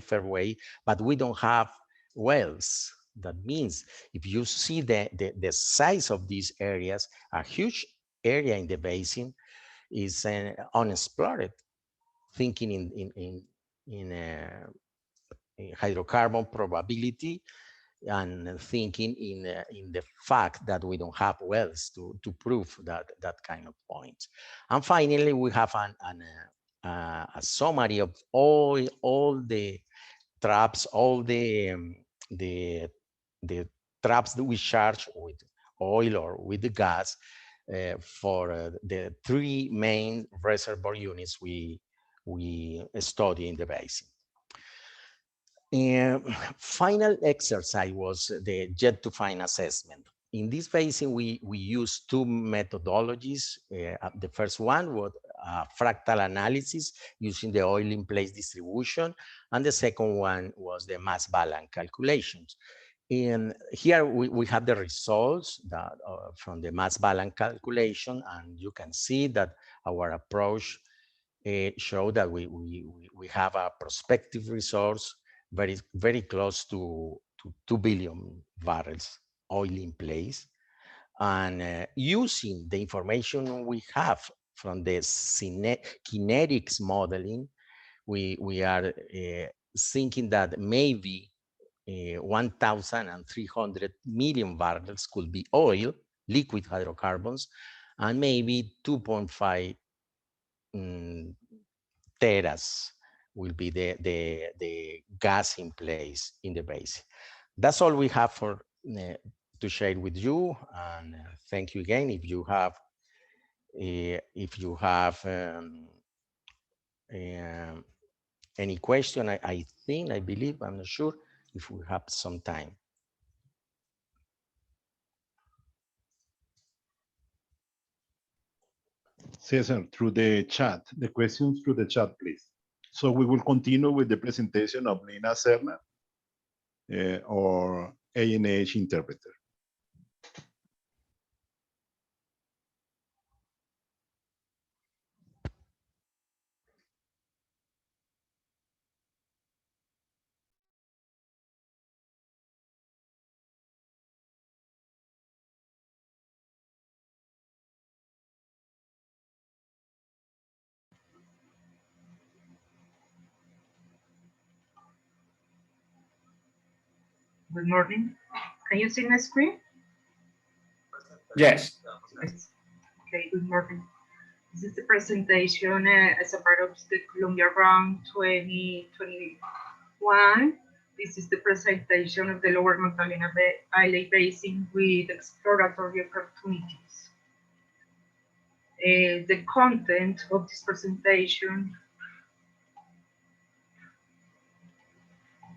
Speaker 2: fairway, but we don't have wells. That means if you see the size of these areas, a huge area in the basin is unexplored. Thinking in hydrocarbon probability, and thinking in the fact that we don't have wells to prove that kind of point. And finally, we have a summary of all the traps, all the traps that we charge with oil or with the gas for the three main reservoir units we study in the basin. Final exercise was the jet to find assessment. In this basin, we use two methodologies. The first one was fractal analysis using the oil in place distribution, and the second one was the mass balance calculations. And here we have the results that, from the mass balance calculation, and you can see that our approach showed that we have a prospective resource very close to 2 billion barrels oil in place. And using the information we have from the kinetics modeling, we are thinking that maybe 1,300 million barrels could be oil, liquid hydrocarbons, and maybe 2.5 teras will be the gas in place in the basin. That's all we have for to share with you, and thank you again. If you have any question, I believe, I'm not sure if we have some time.
Speaker 1: Cesar, through the chat, the questions through the chat, please. So we will continue with the presentation of Lina Serna, or ANH interpreter.
Speaker 5: Good morning. Can you see my screen?
Speaker 6: Yes.
Speaker 5: Okay, good morning. This is the presentation as a part of the Colombia round 2021. This is the presentation of the Lower Magdalena Island Basin with exploratory opportunities. The content of this presentation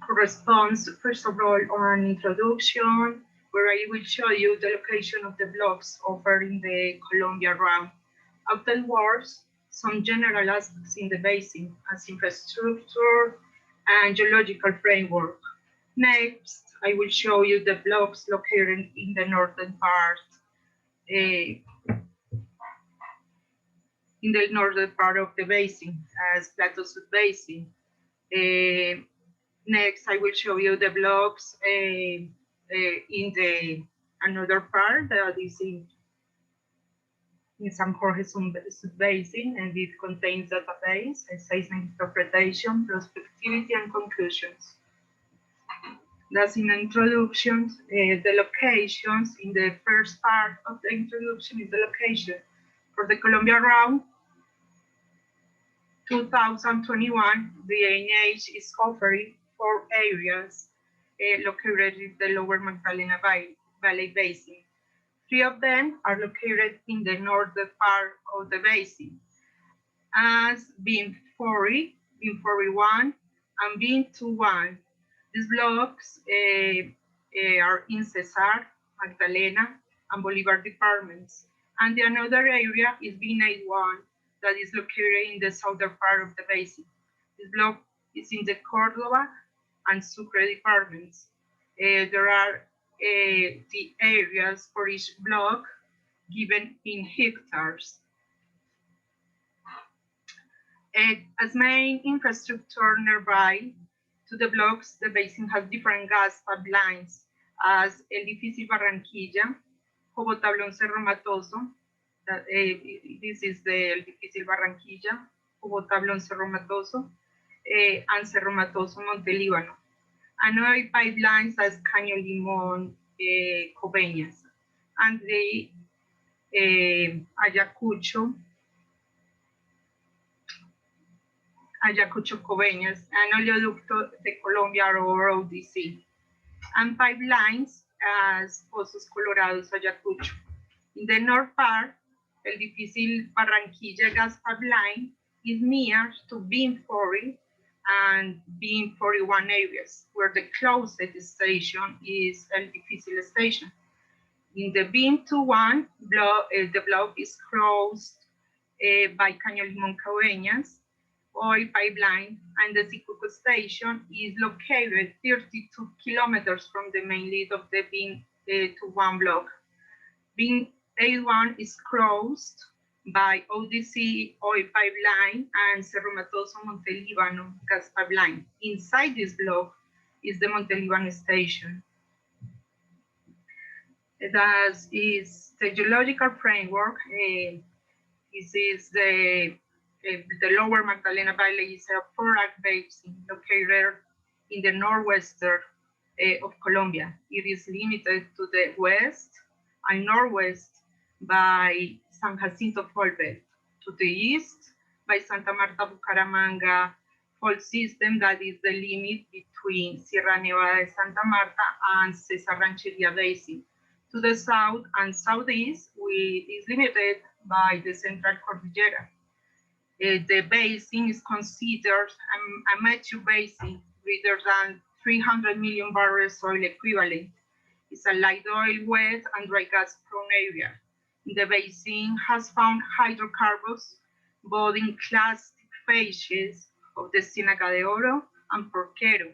Speaker 5: corresponds, first of all, on an introduction, where I will show you the location of the blocks offered in the Colombia round. Afterwards, some general aspects in the basin, as infrastructure and geological framework. Next, I will show you the blocks located in the northern part, of the basin, as Plateau Sub-Basin. Next, I will show you the blocks in the another part that is in San Jorge Sub-Basin, and it contains database, seismic interpretation, prospectivity, and conclusions. That's in introduction, the locations in the first part of the introduction is the location for the Colombia round 2021. The ANH is offering 4 areas located in the lower Magdalena Valley Basin. 3 of them are located in the northern part of the basin, as being 40, being 41, and being 21. These blocks are in Cesar, Magdalena, and Bolivar departments. And the another area is being 81, that is located in the southern part of the basin. This block is in the Córdoba and Sucre departments. There are the areas for each block given in hectares. As main infrastructure nearby to the blocks, the basin has different gas pipelines, as El Difícil Barranquilla, Jobotablón Cerro Matoso. This is the El Difícil Barranquilla, Jobotablón Cerro Matoso, and Cerro Matoso Monte Líbano. And oil pipelines as Caño Limón, Coveñas, and the Ayacucho Coveñas, and Oleoducto de Colombia or ODC, and pipelines as Pozos Colorados, Ayacucho. In the north part, El Difícil Barranquilla gas pipeline is near to Beam 40 and Beam 41 areas, where the closest station is El Difícil station. In the Beam 21 block, the block is closed by Caño Limón Coveñas oil pipeline, and the Sicuco station is located 32 kilometers from the main lead of the Beam 21 block. Beam 81 is closed by ODC oil pipeline and Cerro Matoso Monte Líbano gas pipeline. Inside this block is the Monte Líbano station. That is the geological framework. This is the lower Magdalena Valley is a forage basin located in the northwestern of Colombia. It is limited to the west and northwest by San Jacinto Fault Belt, to the east by Santa Marta Bucaramanga fault system, that is the limit between Sierra Nevada de Santa Marta and Cesar Rancheria Basin. To the south and southeast, it is limited by the Central Cordillera. The basin is considered a mature basin, greater than 300 million barrels oil equivalent. It's a light oil, wet, and dry gas prone area. The basin has found hydrocarbons, both in classic phases of the Ciénaga de Oro and Porquero.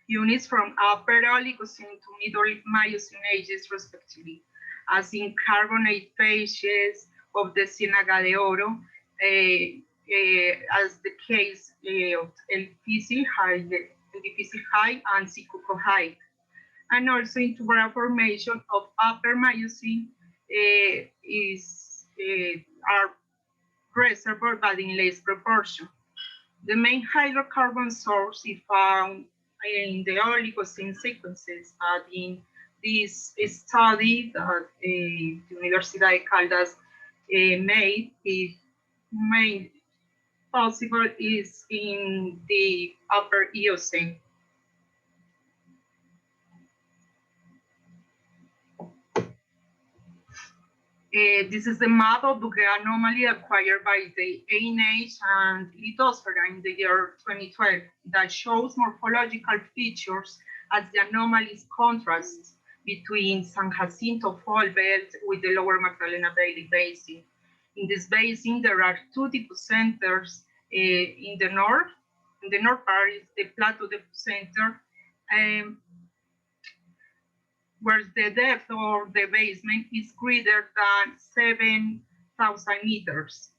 Speaker 5: Units from upper Oligocene to middle Miocene ages, respectively, as in carbonate phases of the Ciénaga de Oro, as the case of El Difícil High and Sicuco High, and also in tubular formation of upper Miocene are reservoir, but in less proportion. The main hydrocarbon source is found in the Oligocene sequences, but in this study that the Universidad de Caldas made, the main possible is in the upper Eocene. This is the map of the anomaly acquired by the ANH and Lithosphera in the year 2012 that shows morphological features as the anomalies contrast between San Jacinto Fault Belt with the lower Magdalena Valley Basin. In this basin, there are 2 deposit centers in the north. In the north part is the Plateau deposit center, where the depth of the basement is greater than 7,000 meters.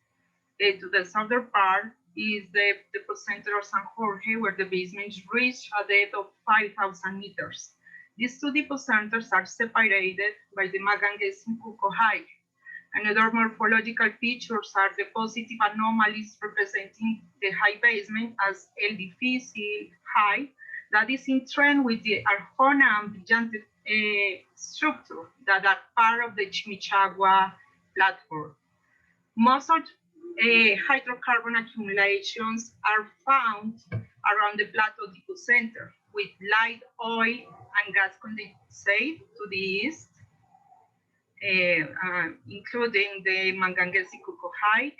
Speaker 5: To the southern part is the deposit center of San Jorge, where the basement reached a depth of 5,000 meters. These 2 deposit centers are separated by the Maganguez Sicuco High. Another morphological features are the positive anomalies representing the high basement as El Difícil high, that is in trend with the Arjona and Brillante structure that are part of the Chimichagua platform. Most of hydrocarbon accumulations are found around the plateau center, with light oil and gas condensate to the east, including the Manganguesicuco high,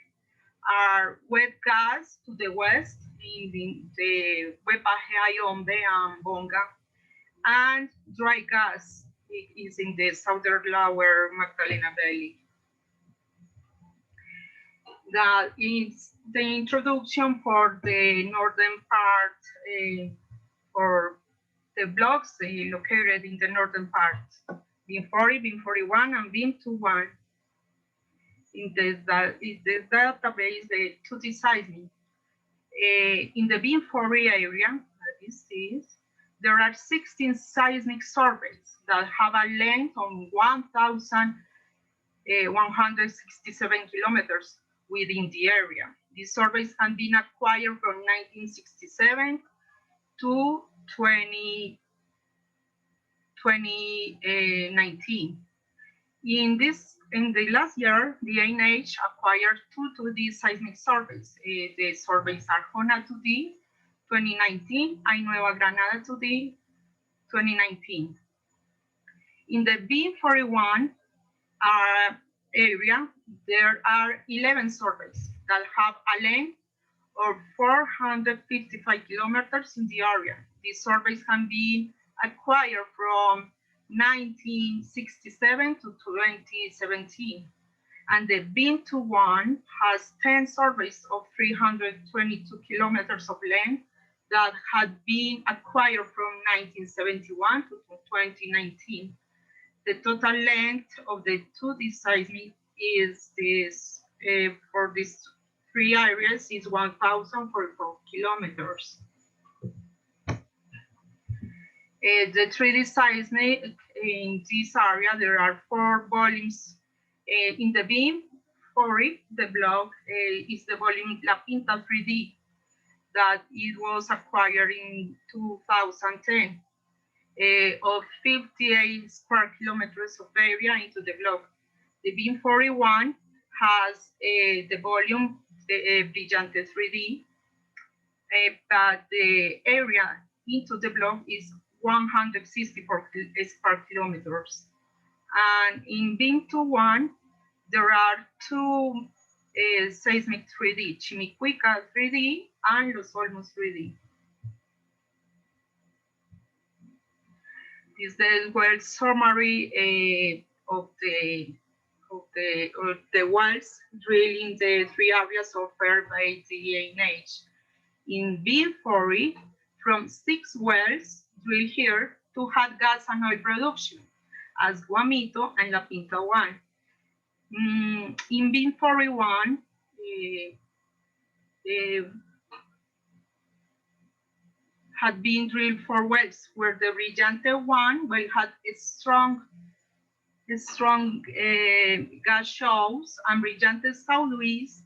Speaker 5: are wet gas to the west in the Wepaje, Ayombe, and Bonga, and dry gas is in the southern lower Magdalena Valley. That is the introduction for the northern part, for the blocks located in the northern part, BIM 40, BIM 41, and BIM 21. In the database, the 2D seismic. In the BIM 40 area, that is this, there are 16 seismic surveys that have a length of 1,167 kilometers within the area. These surveys have been acquired from 1967 to 2019. In the last year, the ANH acquired two 2D seismic surveys. The surveys are Arjona 2D 2019 and Nueva Granada 2D 2019. In the BIM 41 area, there are 11 surveys that have a length of 455 kilometers in the area. These surveys can be acquired from 1967 to 2017. And the BIM21 has 10 surveys of 322 kilometers of length that had been acquired from 1971 to 2019. The total length of the 2D seismic is this, for these three areas is 1,044 kilometers. The 3D seismic in this area, there are 4 volumes. In the BIM 40, the block is the volume La Pinta 3D that it was acquired in 2010 of 58 square kilometers of area into the block. The BIM 41 has the volume Brillante 3D, but the area into the block is 164 square kilometers. And in BIM 21, there are 2 seismic 3D, Chimicuica 3D and Los Olmos 3D. This is the well summary of the wells drilled in the 3 areas offered by the ANH. In BIM 40, from 6 wells drilled here, 2 had gas and oil production, as Guamito and La Pinta 1. In BIM 41, had been drilled 4 wells, where the Brillante 1 well had a strong gas shows, and Brillante Southeast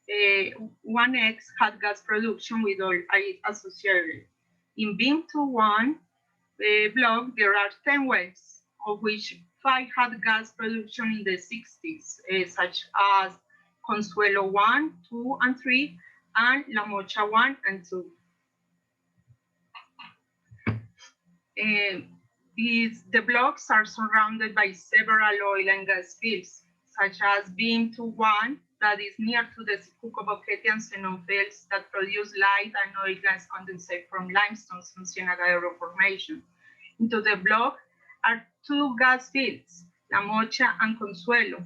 Speaker 5: 1X had gas production with oil associated. In BIM 21 block, there are 10 wells, of which 5 had gas production in the 60s, such as Consuelo 1, 2, and 3, and La Mocha 1 and 2. The blocks are surrounded by several oil and gas fields, such as BIM 21, that is near to the Sicuco, Boquete, and Zenon fields that produce light and oil gas condensate from limestones from Ciénaga formation. Into the block are 2 gas fields, La Mocha and Consuelo,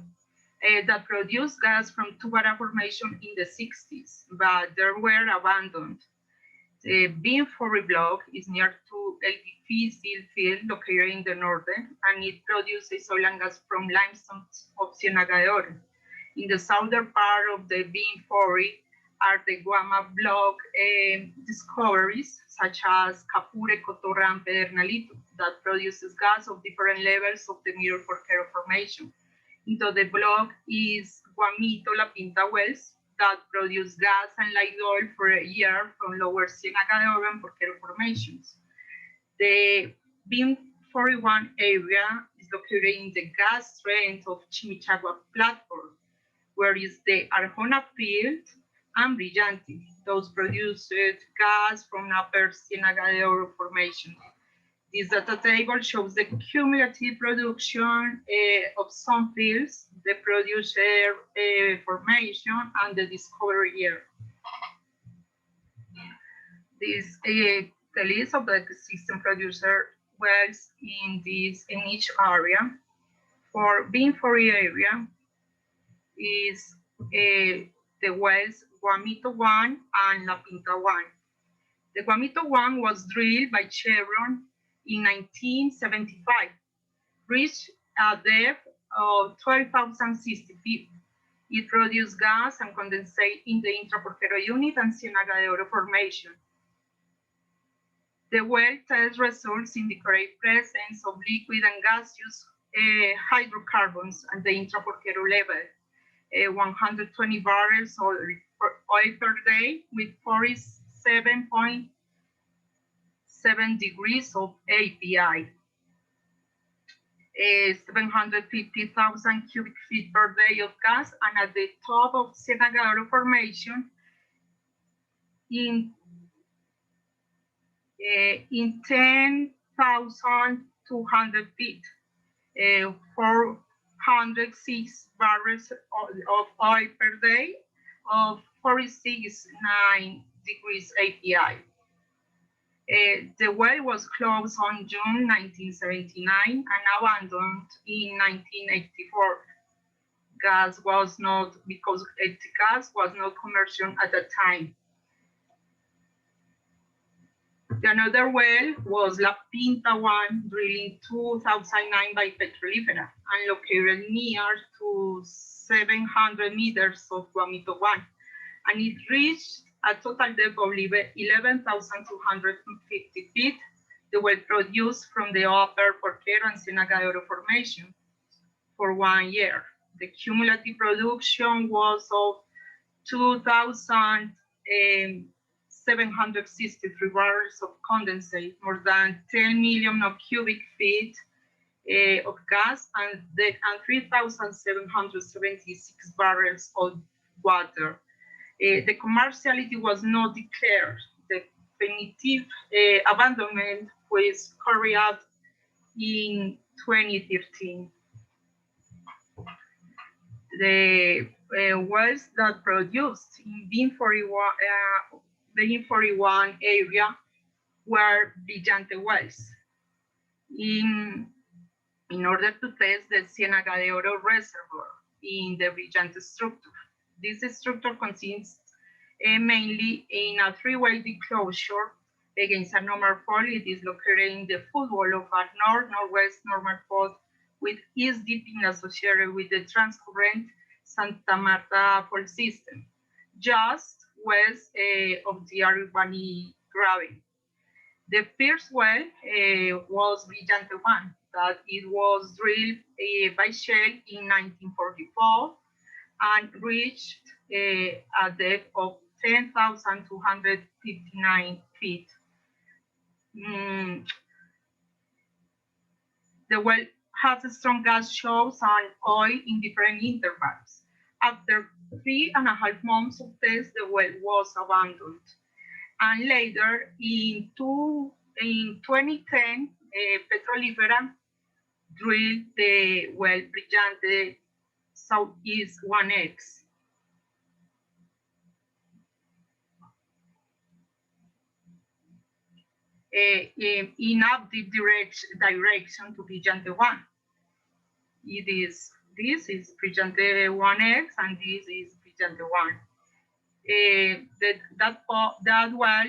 Speaker 5: that produce gas from Tubara formation in the 60s, but they were abandoned. The BIM 40 block is near to El Difícil field located in the northern, and it produces oil and gas from limestone of Ciénaga de Oro. In the southern part of the BIM 40 are the Guama block discoveries, such as Capure, Cotorra, and Pedernalito, that produces gas of different levels of the Mirror Porquero formation. into the block is Guamito La Pinta wells that produce gas and light oil for a year from lower Ciénaga de Oro and Porquero formations. The BIM 41 area is located in the gas trend of Chimichagua platform, where is the Arjona field and Brillante. Those produced gas from upper Ciénaga de Oro formation. This data table shows the cumulative production of some fields, the producer formation, and the discovery year. This the list of the existing producer wells in each area. For BIM 40 area is the wells Guamito 1 and La Pinta 1. The Guamito 1 was drilled by Chevron in 1975, reached a depth of 12,060 feet. It produced gas and condensate in the intraporquero unit and Ciénaga de Oro formation. The well test results indicate presence of liquid and gaseous hydrocarbons at the intraporquero level, 120 barrels of oil per day with 47.7 degrees of API. 750,000 cubic feet per day of gas, and at the top of Ciénaga de Oro formation in 10,200 feet, 406 barrels of oil per day of 46.9 degrees API. The well was closed on June 1979 and abandoned in 1984. Gas was not, because gas was not commercial at the time. Another well was La Pinta 1, drilled in 2009 by Petroleum and located near to 700 meters of Guamito 1. And it reached a total depth of 11,250 feet. The well produced from the upper Porquero and Ciénaga de Oro formation for 1 year. The cumulative production was of 2,763 barrels of condensate, more than 10 million of cubic feet of gas, and 3,776 barrels of water. The commerciality was not declared. The definitive abandonment was carried out in 2013. The wells that produced in BIM 41 area were Brillante wells. In order to test the Ciénaga de Oro reservoir in the Brillante structure. This structure consists mainly in a three-way declosure against a normal fault. It is located in the footwall of a north-northwest normal fault with east dipping associated with the transcurrent Santa Marta fault system, just west of the Arubani graben. The first well was Brillante 1, that it was drilled by Shell in 1944 and reached a depth of 10,259 feet. The well has strong gas shows and oil in different intervals. After 3.5 months of test, the well was abandoned. And later, in 2010, Petroleum drilled the well Brillante Southeast 1X. In update direction to Brillante 1. This is Brillante 1X and this is Brillante 1. That well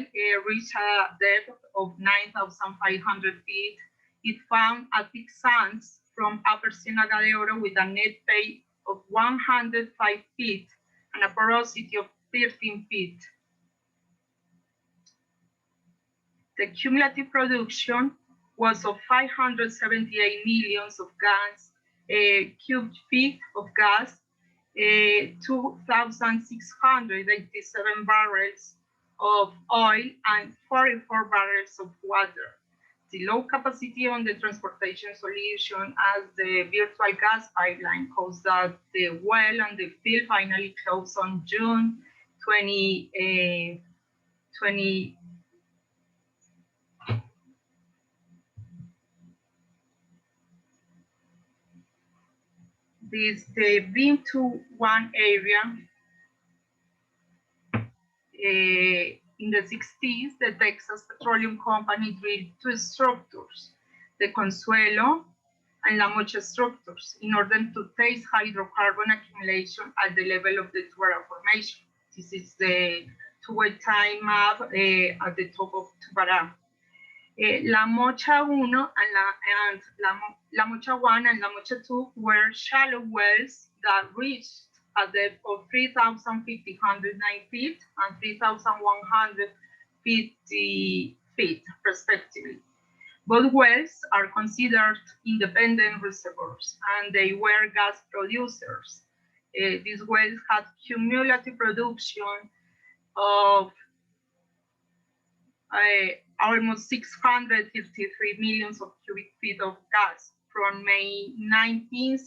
Speaker 5: reached a depth of 9,500 feet. It found a thick sands from upper Ciénaga de Oro with a net pay of 105 feet and a porosity of 13 feet. The cumulative production was of 578 millions of gas cubic feet of gas, 2,687 barrels of oil, and 44 barrels of water. The low capacity on the transportation solution as the virtual gas pipeline caused that the well and the field finally closed on June 2020. The BIM-2-1 area, in the 60s, the Texas Petroleum Company drilled two structures, the Consuelo and La Mocha structures, in order to test hydrocarbon accumulation at the level of the Tubara Formation. This is the two-way time map at the top of Tubara. La Mocha 1 and La Mocha 1 and La Mocha 2 were shallow wells that reached a depth of 3,509 feet and 3,150 feet, respectively. Both wells are considered independent reservoirs, and they were gas producers. These wells had cumulative production of almost 653 million of cubic feet of gas from May 19,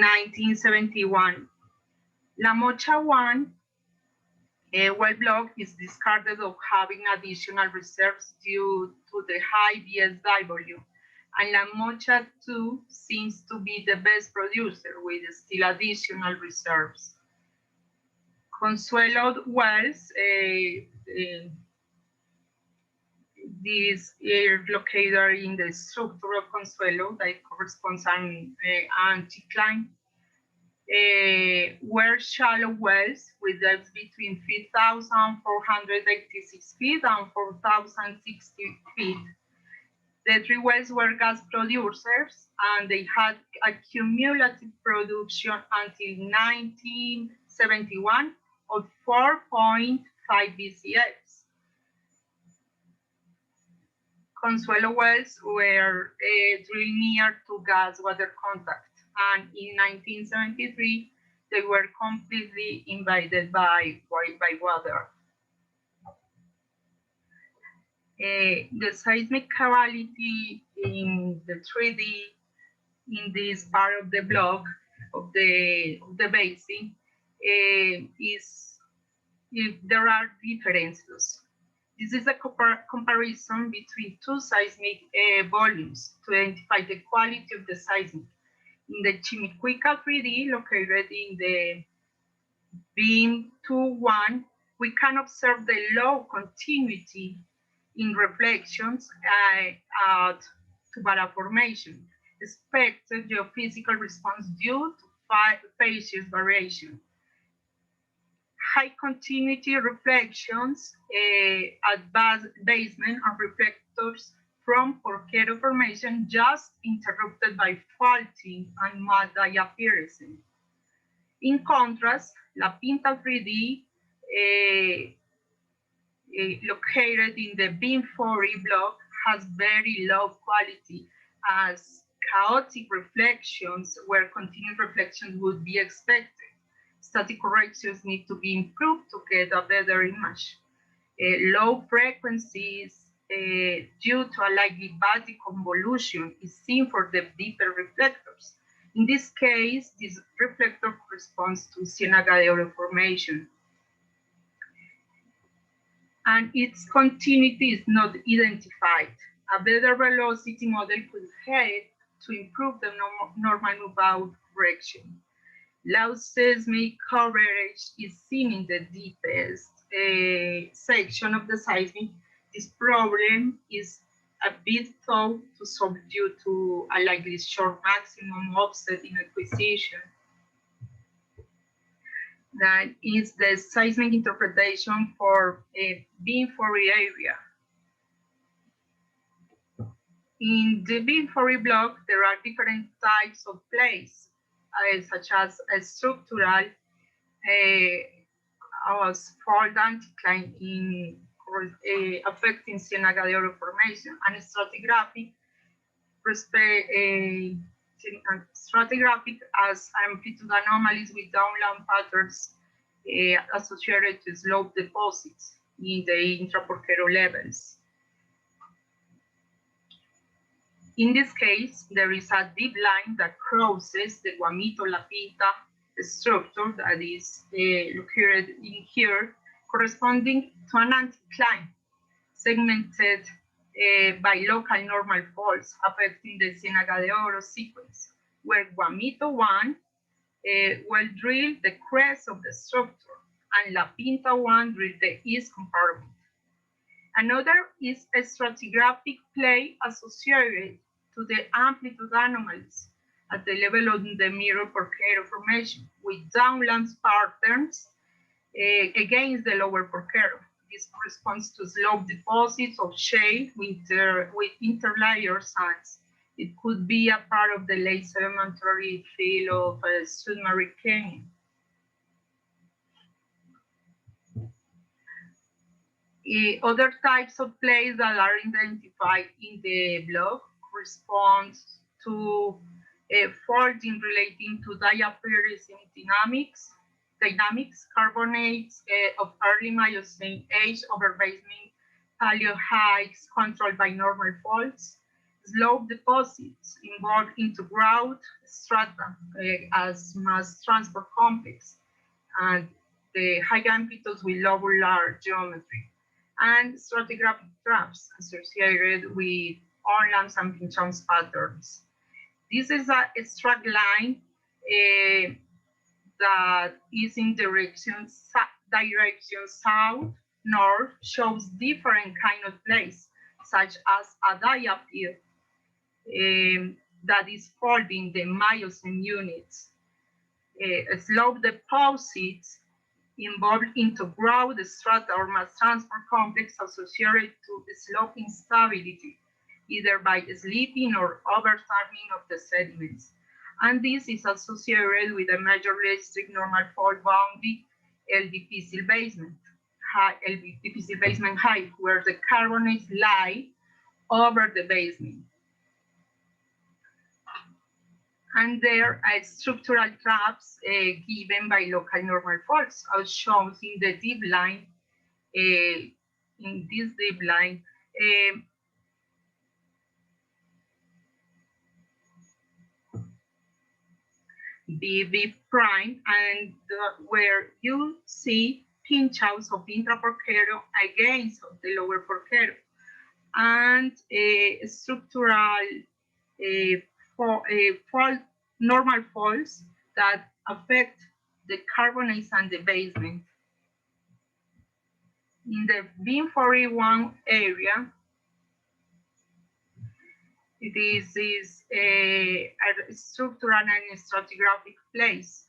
Speaker 5: 1971. La Mocha 1 well block is discarded of having additional reserves due to the high BSW. And La Mocha 2 seems to be the best producer with still additional reserves. Consuelo wells, these are located in the structure of Consuelo that corresponds to an anticline, were shallow wells with depths between 3,486 feet and 4,060 feet. The three wells were gas producers, and they had a cumulative production until 1971 of 4.5 BCFs. Consuelo wells were drilled near to gas water contact, and in 1973, they were completely invaded by water. The seismic capability in the 3D in this part of the block of the basin is if there are differences. This is a comparison between two seismic volumes to identify the quality of the seismic. In the Chimicuica 3D located in the BIM-2-1, we can observe the low continuity in reflections at Tubara Formation, expected geophysical response due to phases variation. High continuity reflections at basement and reflectors from Porquero Formation just interrupted by faulting and Magdalena appearances. In contrast, La Pinta 3D located in the BIM-40 block has very low quality as chaotic reflections where continuous reflections would be expected. Static corrections need to be improved to get a better image. Low frequencies due to a likely body convolution is seen for the deeper reflectors. In this case, this reflector corresponds to Ciénaga de Oro Formation. And its continuity is not identified. A better velocity model could help to improve the normal move-out correction. Low seismic coverage is seen in the deepest section of the seismic. This problem is a bit thought to solve due to a likely short maximum offset in acquisition. That is the seismic interpretation for a BIM-40 area. In the BIM-40 block, there are different types of plays, such as a structural fault anticline in affecting Ciénaga de Oro formation, and stratigraphic stratigraphic as amplitude anomalies with downland patterns associated to slope deposits in the intraporquero levels. In this case, there is a deep line that crosses the Guamito-La Pinta structure that is located in here, corresponding to an anticline segmented by local normal faults affecting the Ciénaga de Oro sequence, where Guamito 1 will drill the crest of the structure and La Pinta 1 drill the east compartment. Another is a stratigraphic play associated to the amplitude anomalies at the level of the mirror porquero formation with downland patterns against the lower porquero. This corresponds to slope deposits of shale with interlayer sands. It could be a part of the late sedimentary field of submarine canyon. Other types of plays that are identified in the block correspond to faulting relating to diaphysic dynamics, carbonates of early Miocene age over basement paleo heights controlled by normal faults, slope deposits involved into grout strata as mass transport complex, and the high amplitudes with lobular geometry, and stratigraphic traps associated with on-lamps and pinchons patterns. This is a strike line that is in direction south, north, shows different kind of plays, such as a diaphysic that is folding the Miocene units. Slope deposits involved into grout strata or mass transport complex associated to slope instability, either by slipping or overturning of the sediments. And this is associated with a majorly strict normal fault boundary El Difícil basement, El Difícil basement height, where the carbonates lie over the basement. And there are structural traps given by local normal faults, as shown in the deep line. In this deep line, BB prime, and where you see pinch-outs of intraporquero against the lower porquero, and structural normal faults that affect the carbonates and the basement. In the beam 41 area, this is a structural and stratigraphic place.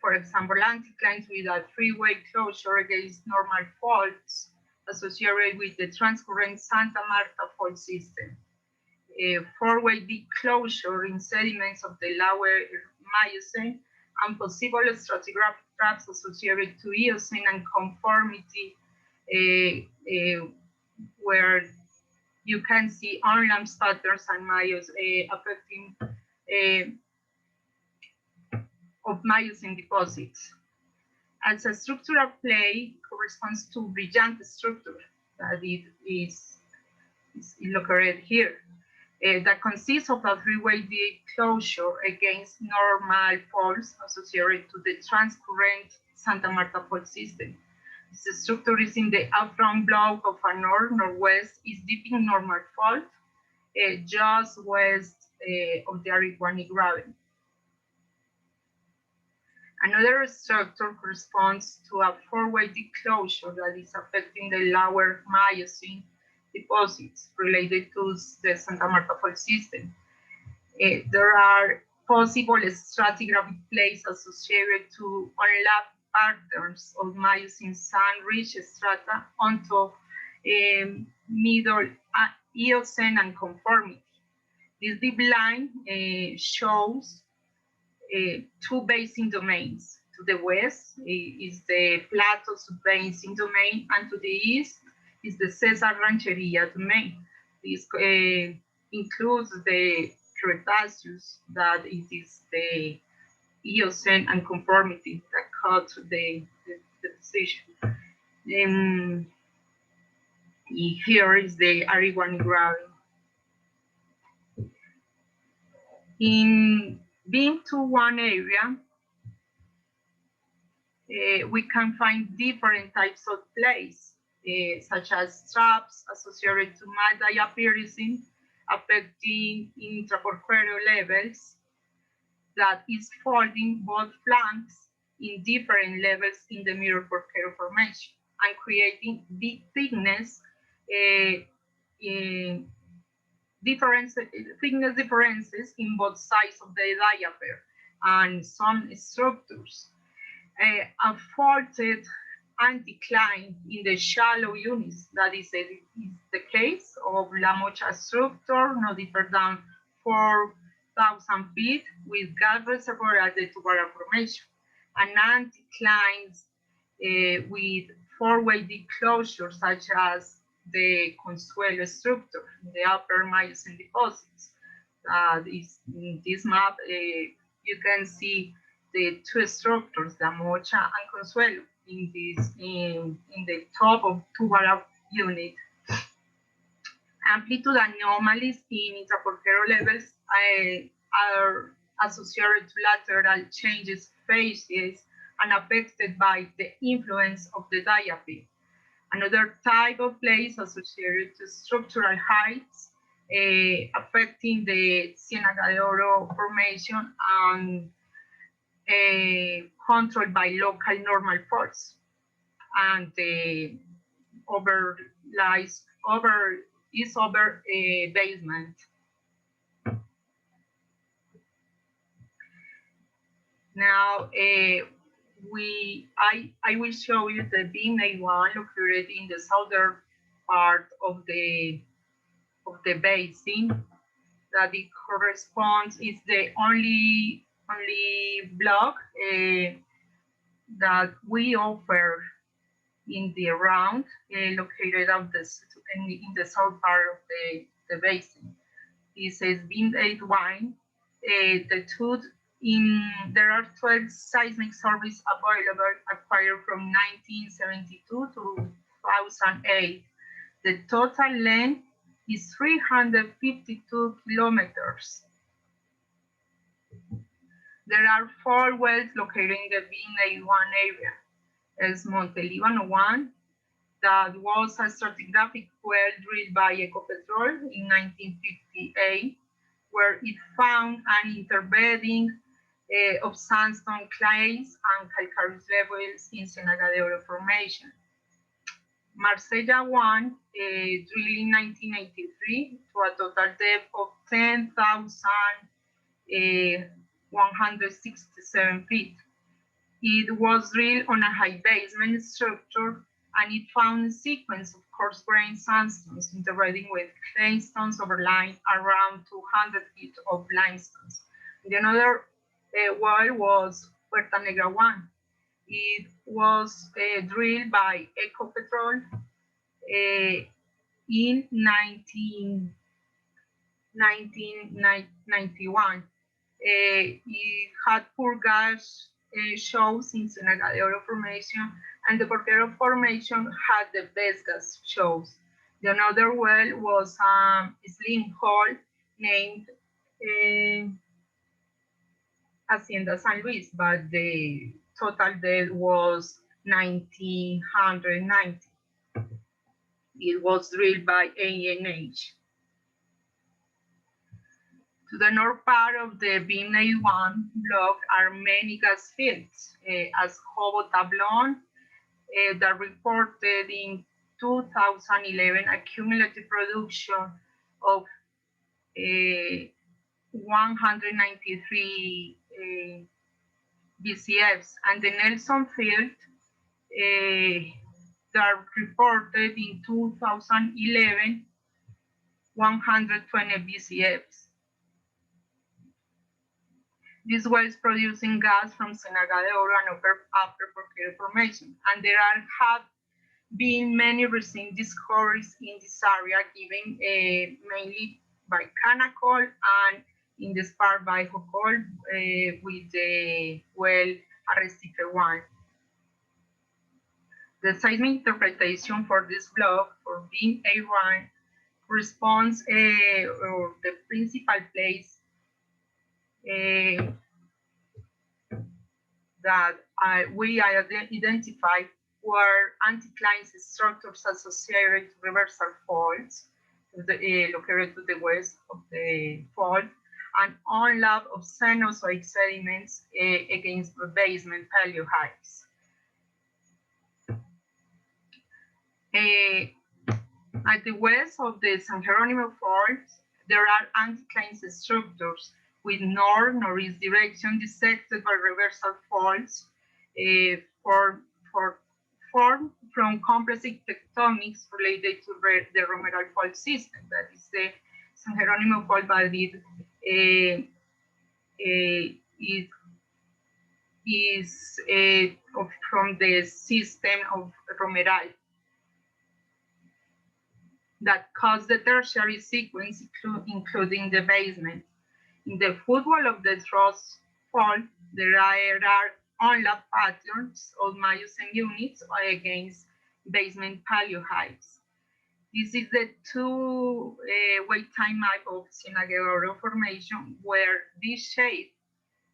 Speaker 5: For example, anticlines with a three-way closure against normal faults associated with the transcurrent Santa Marta fault system. A four-way deep closure in sediments of the lower Miocene, and possible stratigraphic traps associated to Eocene and conformity, where you can see on-lamps patterns and Miocene affecting of Miocene deposits. As a structural play corresponds to brilliant structure that it is located here. That consists of a three-way deep closure against normal faults associated to the transcurrent Santa Marta fault system. The structure is in the upfront block of a north-northwest is dipping normal fault, just west of the Aripuani graben. Another structure corresponds to a four-way deep closure that is affecting the lower Miocene deposits related to the Santa Marta fault system. There are possible stratigraphic plays associated to unlap patterns of Miocene sand-rich strata onto middle Eocene and conformity. This deep line shows two basin domains To the west is the Plateau Basin domain, and to the east is the Cesar Rancheria domain. This includes the Cretaceous, that it is the Eocene and conformity that cut the position. Here is the Ariwani Graben. In being to one area, we can find different types of plays, such as traps associated to mud diaphyrism, affecting intraporphyry levels, that is folding both flanks in different levels in the mirror porphyry formation and creating big thickness differences in both sides of the diapher and some structures. A faulted anticline in the shallow units, that is the case of La Mocha structure, no deeper than 4,000 feet, with gas reservoir at the Tubarão formation, and anticlines with four-way deep closure, such as the Consuelo structure in the upper Miocene deposits. In this map, you can see the two structures, La Mocha and Consuelo, in the top of Tubarão unit. Amplitude anomalies in intraporphyry levels are associated to lateral changes, phases, and affected by the influence of the diaphyr. Another type of place associated to structural heights, affecting the Ciénaga de Oro formation and controlled by local normal force, and over a basement. Now I will show you the beam A1 located in the southern part of the basin, that it corresponds, is the only block that we offer in the round, located in the south part of the basin. It says beam A1. There are 12 seismic surveys available, acquired from 1972 to 2008. The total length is 352 kilometers. There are 4 wells located in the beam A1 area. There's Monte Líbano 1, that was a stratigraphic well drilled by Ecopetrol in 1958, where it found an interbedding of sandstone clays and calcareous levels in Ciénaga de Oro formation. Marsella 1, drilled in 1983 to a total depth of 10,167 feet. It was drilled on a high basement structure, and it found a sequence of coarse-grained sandstones interbedding with claystones overlying around 200 feet of limestones. The another well was Puerta Negra 1. It was drilled by Ecopetrol in 1991. It had poor gas shows in Ciénaga de Oro formation, and the Porquero formation had the best gas shows. The another well was a slim hole named Hacienda San Luis, but the total depth was 1990. It was drilled by ANH. To the north part of the beam A1 block are many gas fields, as Hobo Tablon, that reported in 2011 a cumulative production of 193 BCFs, and the Nelson field that reported in 2011 120 BCFs. These wells producing gas from Ciénaga de Oro and Upper Porquero Formation. And there have been many recent discoveries in this area, given mainly by Canacol and in this part by Hocol with the well Arrecife 1. The seismic interpretation for this block, for being A1, corresponds or the principal place that we identified were anticline structures associated to reversal faults located to the west of the fault, and onlap of Cenozoic sediments against the basement paleo heights. At the west of the San Jeronimo Fault, there are anticline structures with north-northeast direction dissected by reversal faults formed from compressive tectonics related to the Romeral fault system. That is the San Jeronimo fault, but it is from the system of Romeral that caused the tertiary sequence, including the basement. In the footwall of the Tross fault, there are onlap patterns of Miocene units against basement paleo heights. This is the two-way time map of Ciénaga de Oro formation, where this shape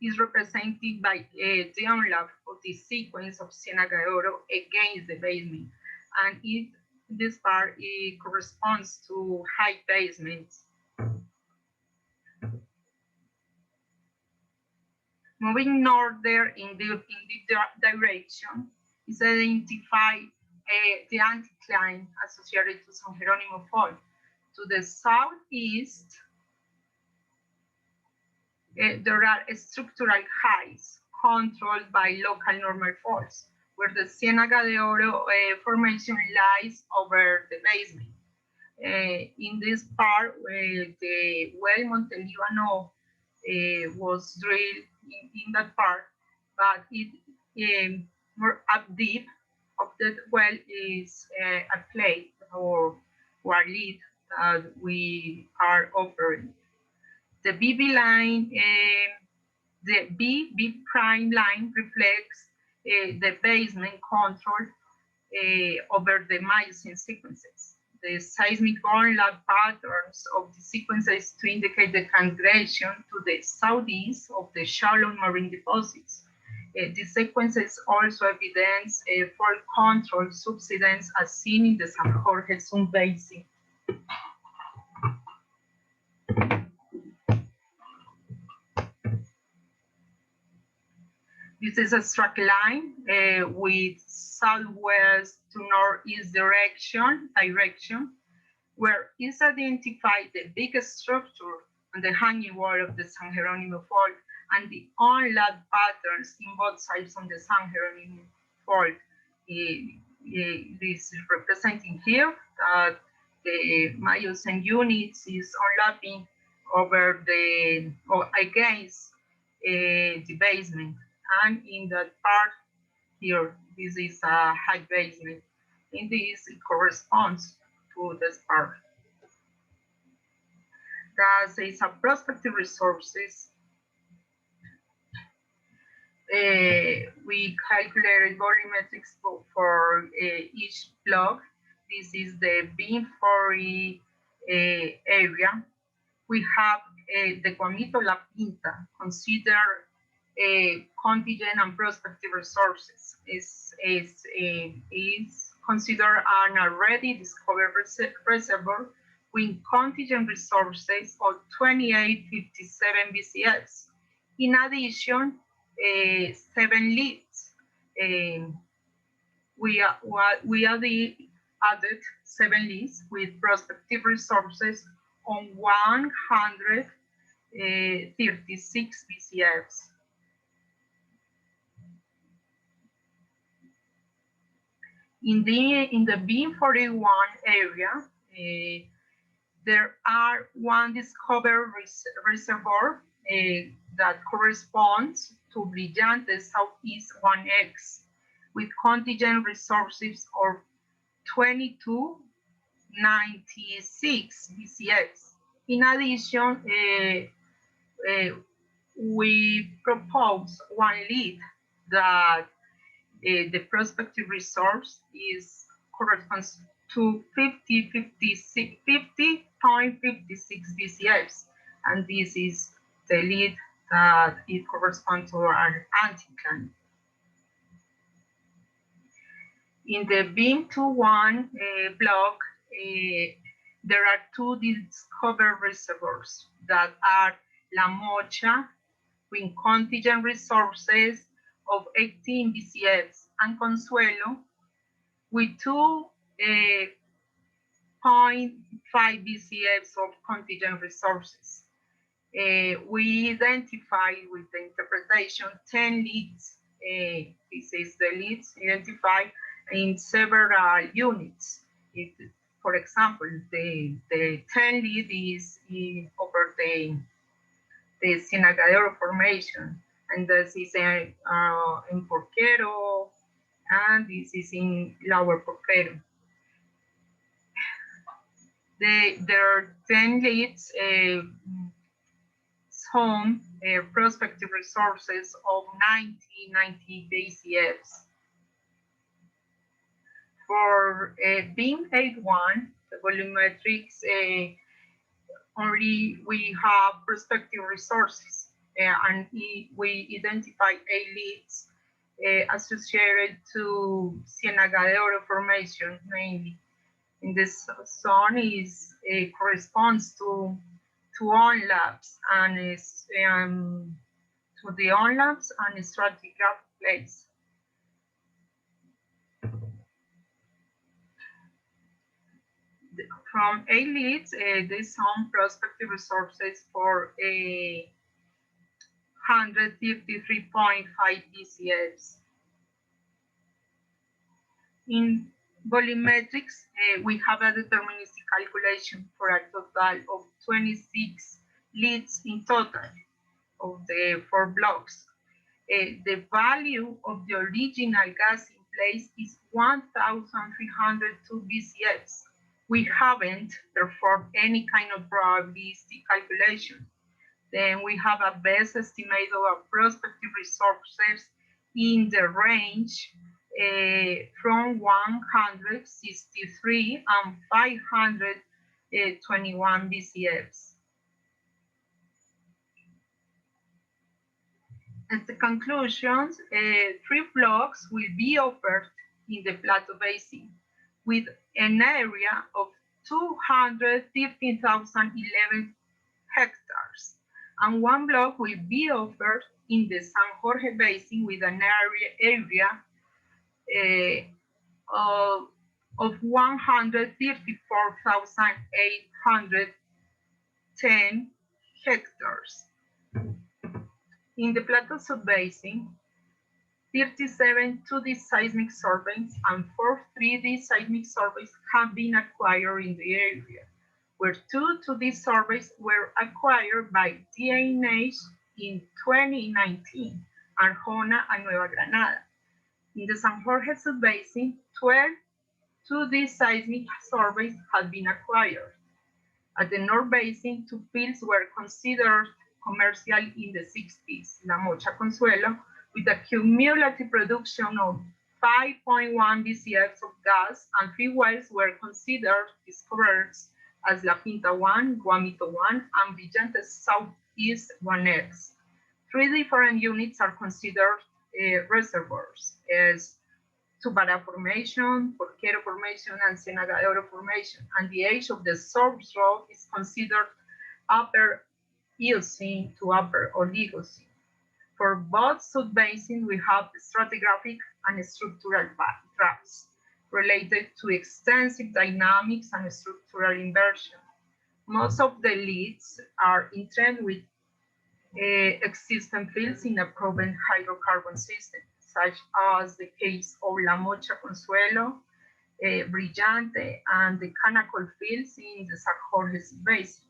Speaker 5: is represented by the onlap of the sequence of Ciénaga de Oro against the basement, and this part corresponds to high basements. Moving north there in the direction is identified the anticline associated to San Jeronimo fault. To the southeast, there are structural highs controlled by local normal faults, where the Ciénaga de Oro formation lies over the basement. In this part, the well Montelíbano was drilled in that part, but it more up deep of that well is a plate or lead that we are offering. The BB line, the B prime line reflects the basement control over the Miocene sequences. The seismic onlap patterns of the sequences to indicate the congregation to the southeast of the shallow marine deposits. The sequences also evidence fault control subsidence as seen in the San Jorge Zoom Basin. This is a straight line with southwest to northeast direction, where is identified the biggest structure on the hanging wall of the San Jeronimo fault and the onlap patterns in both sides on the San Jeronimo fault. This is representing here that the Miocene units is onlapping over the or against the basement. And in that part here, this is a high basement. In this, it corresponds to this part. That is a prospective resources. We calculated volumetrics for each block. This is the beam-40 area. We have the Guamito La Pinta, consider contingent and prospective resources is considered an already discovered reservoir with contingent resources of 2857 BCFs. In addition, 7 leads. We added 7 leads with prospective resources on 136 BCFs. In the beam-41 area, there are one discovered reservoir that corresponds to Brillante Southeast 1X with contingent resources of 2296 BCFs. In addition, we propose one lead that the prospective resource corresponds to 50.56 BCFs, and this is the lead that it corresponds to our anticline. In the BIM21 block, there are two discovered reservoirs that are La Mocha with contingent resources of 18 BCFs and Consuelo with 2.5 BCFs of contingent resources. We identified with the interpretation 10 leads. This is the leads identified in several units. For example, the 10 lead is over the Ciénaga formation, and this is in Porquero, and this is in Lower Porquero. There are 10 leads, some prospective resources of 90 BCFs. For BIM81, the volumetrics, only we have prospective resources, and we identify 8 leads associated to Ciénaga de Oro formation mainly. In this zone corresponds to onlaps and is to the onlaps and stratigraphic plates. From 8 leads, there's some prospective resources for 153.5 BCFs. In volumetrics, we have a deterministic calculation for a total of 26 leads in total of the 4 blocks. The value of the original gas in place is 1,302 BCFs. We haven't performed any kind of probabilistic calculation. Then we have a best estimate of our prospective resources in the range from 163 and 521 BCFs. As the conclusions, 3 blocks will be offered in the Plateau Basin with an area of 215,011 hectares, and 1 block will be offered in the San Jorge Basin with an area of 134,810 hectares. In the Plateau Subbasin, 37 2D seismic surveys and 4 3D seismic surveys have been acquired in the area, where 2 2D surveys were acquired by DNH in 2019, Arjona and Nueva Granada. In the San Jorge Subbasin, 12 2D seismic surveys have been acquired. At the North Basin, 2 fields were considered commercial in the 60s, La Mocha Consuelo, with a cumulative production of 5.1 BCFs of gas, and 3 wells were considered discoveries as La Pinta 1, Guamito 1, and Brillante Southeast 1X. 3 different units are considered reservoirs as Tubara Formation, Porquero Formation, and Ciénaga de Oro Formation, and the age of the source rock is considered upper Eocene to upper Oligocene. For both subbasins, we have stratigraphic and structural traps related to extensive dynamics and structural inversion. Most of the leads are in trend with existing fields in a proven hydrocarbon system, such as the case of La Mocha Consuelo, Brillante, and the Canacol fields in the San Jorge Basin.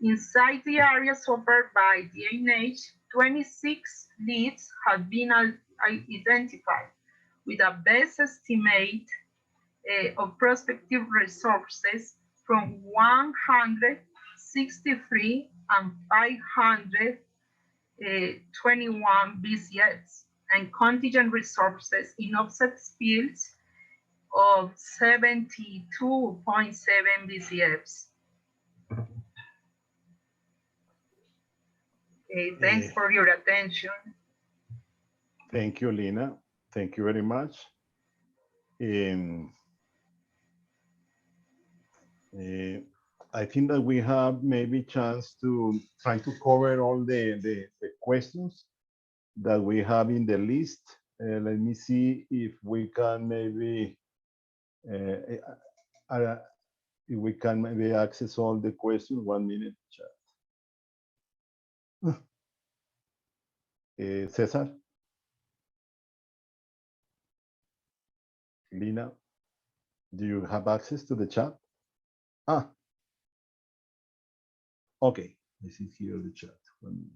Speaker 5: Inside the area suffered by the ANH, 26 leads have been identified with a best estimate of prospective resources from 163 and 521 BCFs, and contingent resources in offset fields of 72.7 BCFs. Thanks for your attention.
Speaker 1: Thank you, Lina. Thank you very much. I think that we have maybe chance to try to cover all the questions that we have in the list. Let me see if we can maybe access all the questions. 1 minute, chat. Cesar, Lina, do you have access to the chat? Ah, okay. This is here the chat. 1 minute.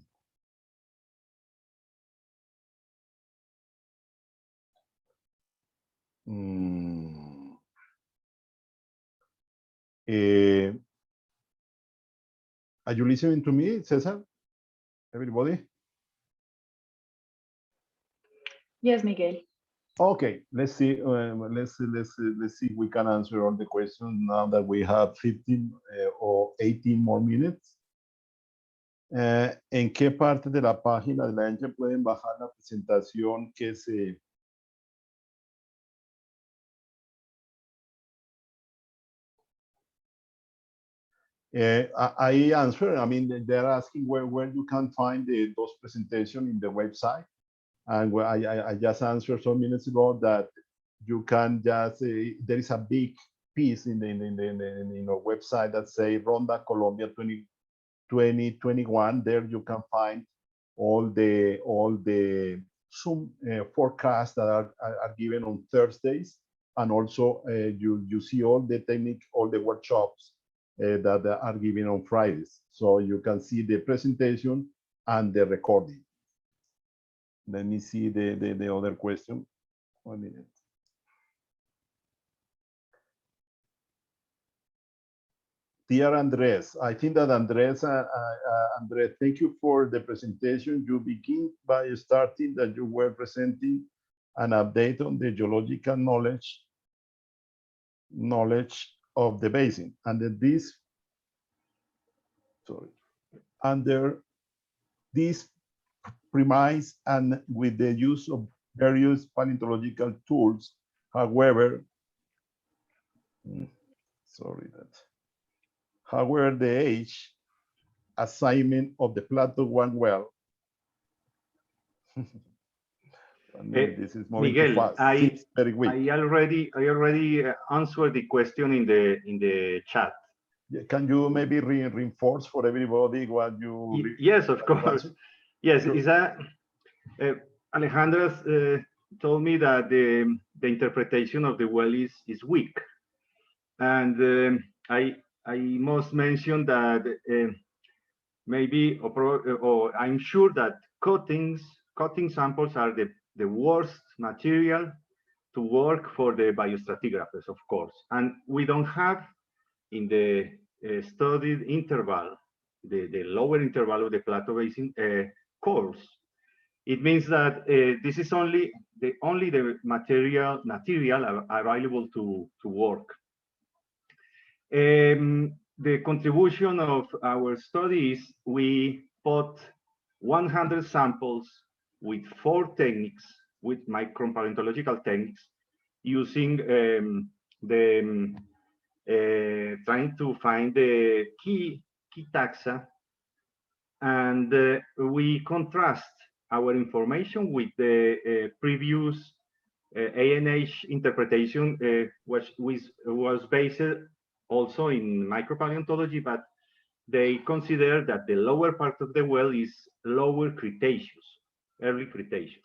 Speaker 1: Are you listening to me, Cesar? Everybody?
Speaker 4: Yes, Miguel.
Speaker 1: Okay, let's see. Let's see if we can answer all the questions now that we have 15 or 18 more minutes. ¿En qué parte de la página de la ENCHE pueden bajar la presentación que se... I answer. I mean, they're asking where you can find those presentations in the website. And I just answered some minutes ago that you can just, there is a big piece in our website that say Ronda Colombia 2021. There you can find all the Zoom forecasts that are given on Thursdays. And also you see all the technique, all the workshops that are given on Fridays. So you can see the presentation and the recording. Let me see the other question. 1 minute. Dear Andres, I think that Andres, thank you for the presentation. You begin by starting that you were presenting an update on the geological knowledge of the basin, and that this, under this premise and with the use of various paleontological tools. However, however, the age assignment of the Plato 1 well. This is moving
Speaker 3: Miguel,
Speaker 1: too fast. Very weak.
Speaker 3: I already answered the question in the chat.
Speaker 1: Can you maybe reinforce for everybody what you?
Speaker 3: Yes, of course. Yes, is that Alejandra told me that the interpretation of the well is weak, and I must mention that maybe or I'm sure that cutting samples are the worst material to work for the biostratigraphers, of course, and we don't have in the studied interval, the lower interval of the Plato Basin cores. It means that this is only the material available to work. The contribution of our studies, we put 100 samples with 4 techniques, with micropaleontological techniques, using trying to find the key taxa, and we contrast our information with the previous ANH interpretation, which was based also in micropaleontology, but they consider that the lower part of the well is lower Cretaceous, early Cretaceous.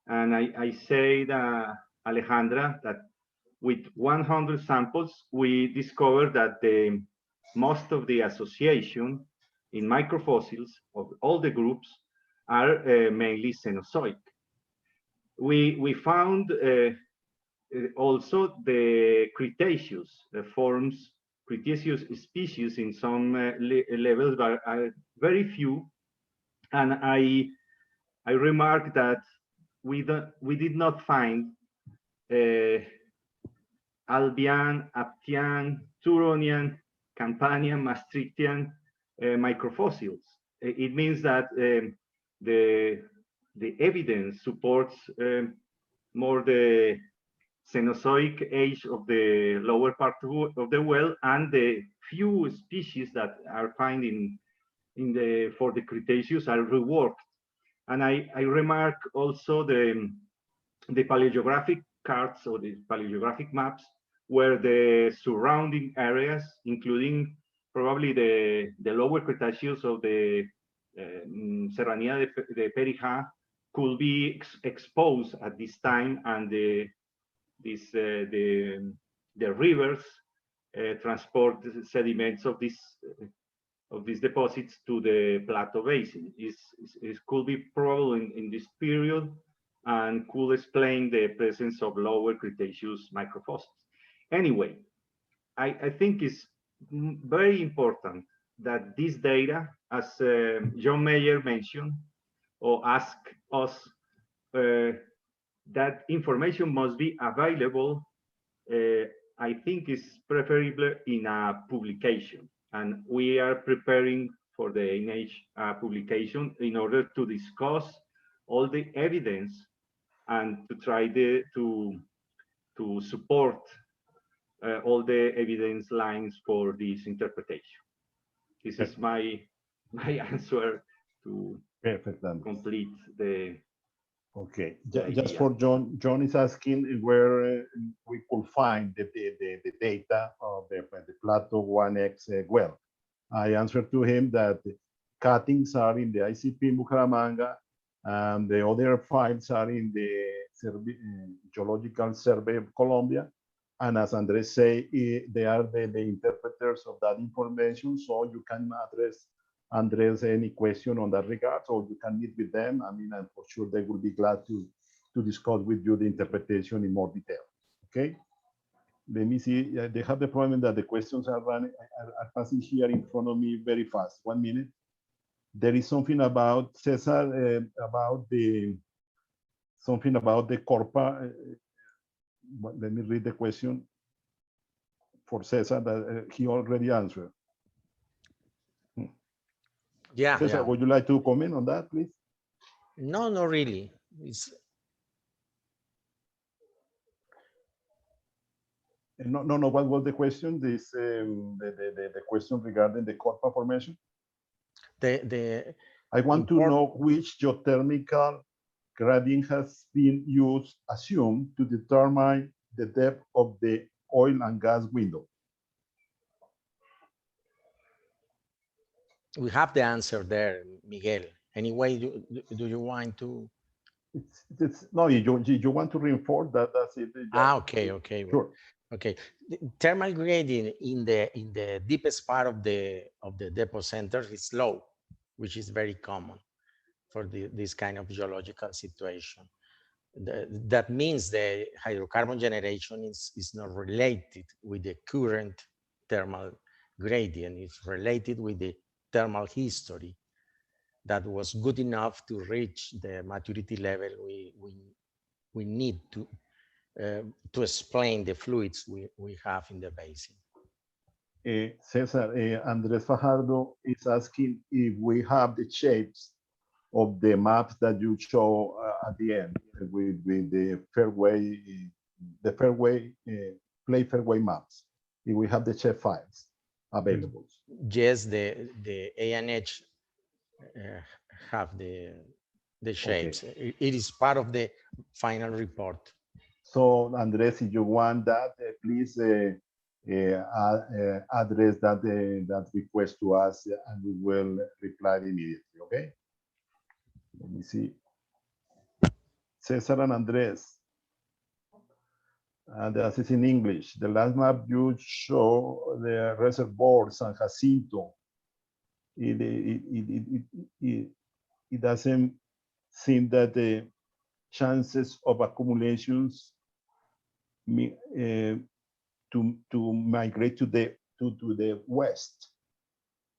Speaker 3: And I say that, Alejandra, that with 100 samples, we discovered that most of the association in microfossils of all the groups are mainly Cenozoic. We found also the Cretaceous forms, Cretaceous species in some levels, but are very few. And I remarked that we did not find Albian, Aptian, Turonian, Campanian, Maastrichtian microfossils. It means that the evidence supports more the Cenozoic age of the lower part of the well, and the few species that are found for the Cretaceous are reworked. And I remark also the paleogeographic cards or the paleogeographic maps where the surrounding areas, including probably the lower Cretaceous of the Serranía de Perijá, could be exposed at this time, and the rivers transport the sediments of these deposits to the plateau basin. It could be probable in this period, and could explain the presence of lower Cretaceous microfossils. Anyway, I think it's very important that this data, as John Mayer mentioned, or asked us, that information must be available. I think is preferable in a publication, and we are preparing for the NH publication in order to discuss all the evidence and to try to support all the evidence lines for this interpretation. This is my answer to complete the.
Speaker 1: Okay, just for John. John is asking where we could find the data of the Plateau 1X well. I answered to him that cuttings are in the ICP Bucaramanga, and the other files are in the Geological Survey of Colombia. And as Andres say, they are the interpreters of that information, so you can address any question on that regard, or you can meet with them. I mean, I'm for sure they will be glad to discuss with you the interpretation in more detail. Okay. Let me see. They have the problem that the questions are passing here in front of me very fast. 1 minute. There is something about Cesar something about the Corpa. Let me read the question for Cesar that he already answered.
Speaker 2: Yeah,
Speaker 1: Cesar, would you like to comment on that, please?
Speaker 2: No, not really.
Speaker 1: No. What was the question? This the question regarding the Corpa formation. I want to know which geothermal gradient has been assumed to determine the depth of the oil and gas window.
Speaker 2: We have the answer there, Miguel. Anyway, do you want to?
Speaker 1: No, you want to reinforce that? That's it.
Speaker 2: Okay.
Speaker 1: Sure.
Speaker 2: Okay. The thermal gradient in the deepest part of the depot center is low, which is very common for this kind of geological situation. That means the hydrocarbon generation is not related with the current thermal gradient. It's related with the thermal history that was good enough to reach the maturity level we need to explain the fluids we have in the basin.
Speaker 1: Cesar, Andres Fajardo is asking if we have the shapes of the maps that you show at the end with the play fairway maps. If we have the shape files available.
Speaker 2: Yes, the ANH have the shapes. Okay. It is part of the final report.
Speaker 1: So Andres, if you want that, please address that request to us, and we will reply immediately. Okay. Let me see. Cesar and Andres. And this is in English. The last map you show the reservoir San Jacinto it doesn't seem that the chances of accumulations to migrate to the west.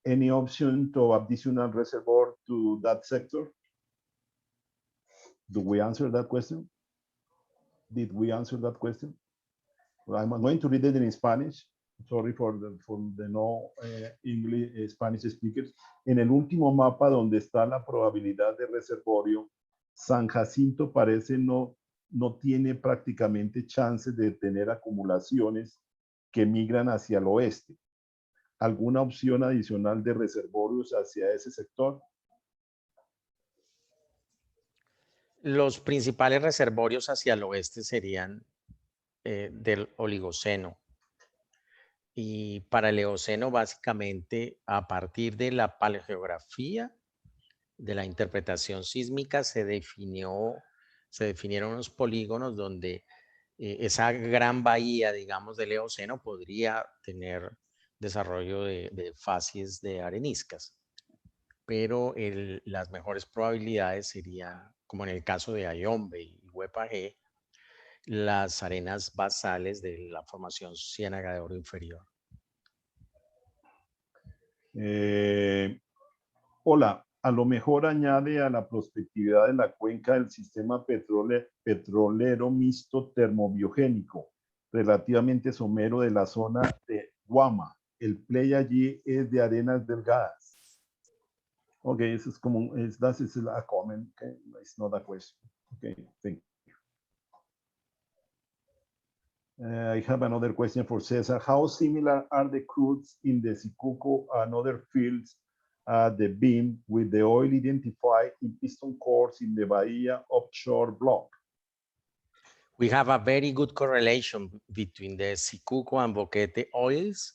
Speaker 1: Any option to additional reservoir to that sector? Do we answer that question? Did we answer that question? Well, I'm going to read it in Spanish. Sorry for the no English Spanish speakers. En el último mapa donde está la probabilidad de reservorio, San Jacinto parece no tiene prácticamente chances de tener acumulaciones que migran hacia el oeste. ¿Alguna opción adicional de reservorios hacia ese sector?
Speaker 2: Los principales reservorios hacia el oeste serían del Oligoceno. Y para el Eoceno, básicamente, a partir de la paleogeografía, de la interpretación sísmica, se definieron unos polígonos donde esa gran bahía, digamos, del Eoceno podría tener desarrollo de facies de areniscas. Pero las mejores probabilidades serían, como en el caso de Ayombe y Huepagé, las arenas basales de la formación Ciénaga de Oro Inferior.
Speaker 1: Hola, a lo mejor añade a la prospectividad de la cuenca del sistema petrolero mixto termobiogénico, relativamente somero de la zona de Guama. El play allí es de arenas delgadas. Okay, eso es como, that is a comment, okay? It's not a question. Okay, thank you. I have another question for Cesar. How similar are the crudes in the Sicuco and other fields at the beam with the oil identified in piston cores in the Bahia offshore block?
Speaker 2: We have a very good correlation between the Sicuco and Boquete oils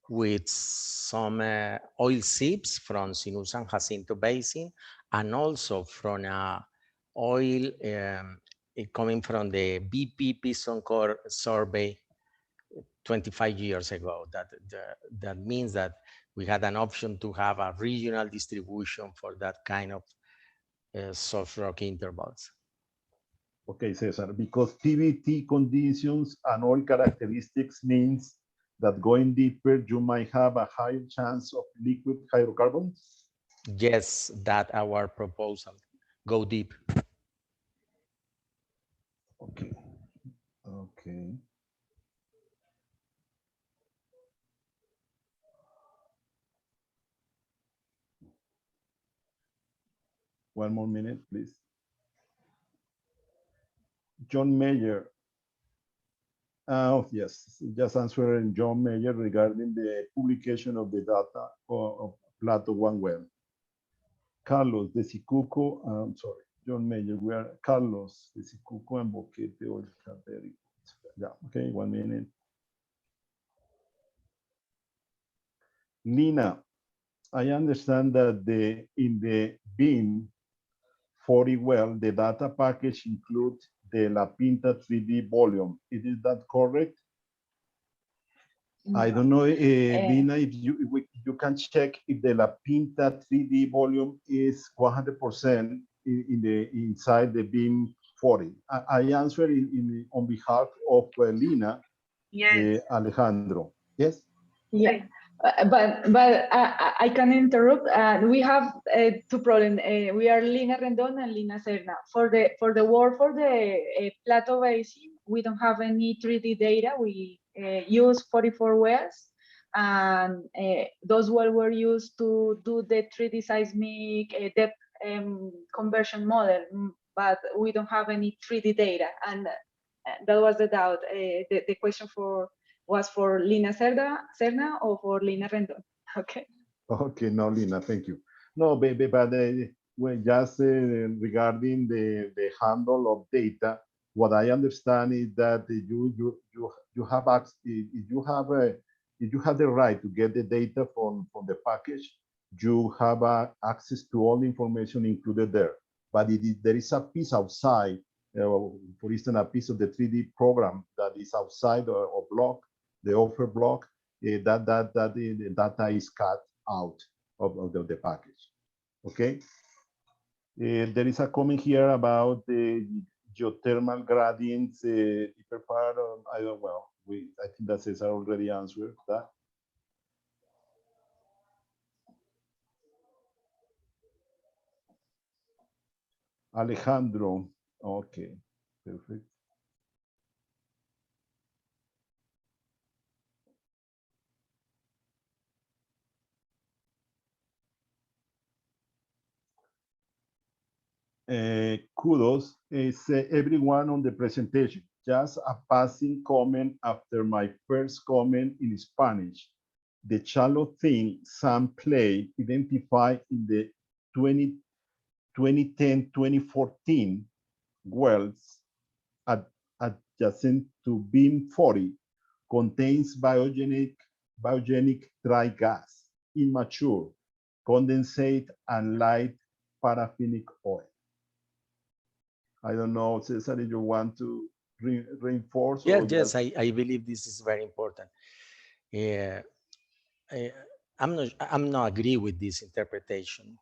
Speaker 2: with some oil seeps from Sinú San Jacinto Basin and also from oil coming from the BP piston core survey 25 years ago. That means that we had an option to have a regional distribution for that kind of soft rock intervals.
Speaker 1: Okay, Cesar, because PVT conditions and oil characteristics means that going deeper, you might have a higher chance of liquid hydrocarbons?
Speaker 2: Yes, that's our proposal. Go deep.
Speaker 1: Okay. Okay. One more minute, please. John Mayer. Oh, yes, just answering John Mayer regarding the publication of the data of Plato 1 well. Carlos de Sicuco, I'm sorry, John Mayer, we are Carlos de Sicuco and Boquete oil crateri. Yeah, okay, 1 minute. Lina, I understand that in the BIM 40 well, the data package includes the La Pinta 3D volume. Is that correct? I don't know, Lina, if you can check if the La Pinta 3D volume is 100% inside the BIM 40. I answer on behalf of Lina,
Speaker 5: Yes.
Speaker 1: Alejandro. Yes.
Speaker 4: Yeah. But I can interrupt. We have two problems. We are Lina Rendon and Lina Serna. For the work for the Plato Basin, we don't have any 3D data. We use 44 wells, and those wells were used to do the 3D seismic depth conversion model, but we don't have any 3D data, and that was the doubt. The question was for Lina Serna or for Lina Rendon? Okay.
Speaker 1: Okay, no, Lina, thank you. No, baby, but well, just regarding the handle of data, what I understand is that you have access, if you have the right to get the data from the package, you have access to all the information included there. But there is a piece outside, for instance, a piece of the 3D program that is outside or block, the offer block, that the data is cut out of the package. Okay. There is a comment here about the geothermal gradients, deeper part of, I don't know, I think that Cesar already answered that. Alejandro, okay, perfect. Kudos is everyone on the presentation. Just a passing comment after my first comment in Spanish. The shallow thing Sam played identified in the 2010-2014 wells adjacent to beam 40 contains biogenic dry gas, immature, condensate, and light paraffinic oil. I don't know, Cesar, if you want to reinforce?
Speaker 2: Yeah, yes, I believe this is very important. I'm not agree with this interpretation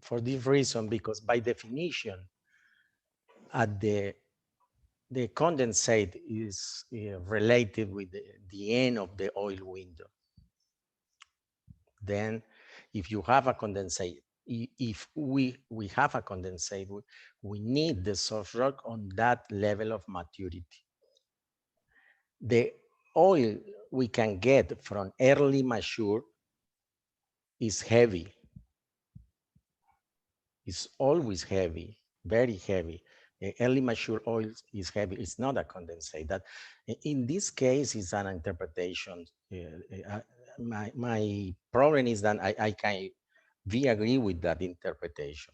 Speaker 2: for this reason, because by definition, at the condensate is related with the end of the oil window. Then if you have a condensate, if we have a condensate, we need the source rock on that level of maturity. The oil we can get from early mature is heavy. It's always heavy, very heavy. Early mature oil is heavy. It's not a condensate. That in this case is an interpretation. My problem is that I can agree with that interpretation.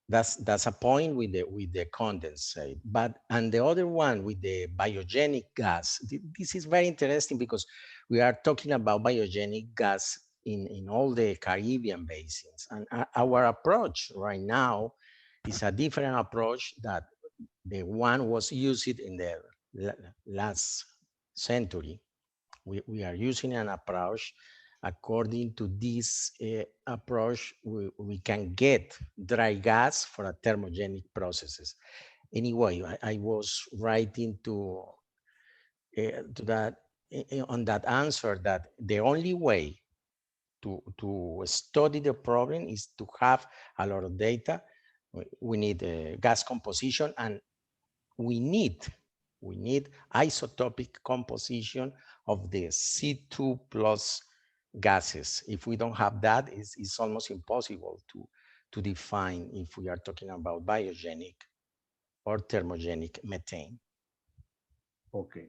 Speaker 2: That's a point with the condensate. But and the other one with the biogenic gas. This is very interesting because we are talking about biogenic gas in all the Caribbean basins. And our approach right now is a different approach that the one was used in the last century. We are using an approach. According to this approach, we can get dry gas for a thermogenic processes. Anyway, I was writing to that on that answer that the only way to study the problem is to have a lot of data. We need gas composition, and we need isotopic composition of the C2 plus gases. If we don't have that, it's almost impossible to define if we are talking about biogenic or thermogenic methane.
Speaker 1: Okay.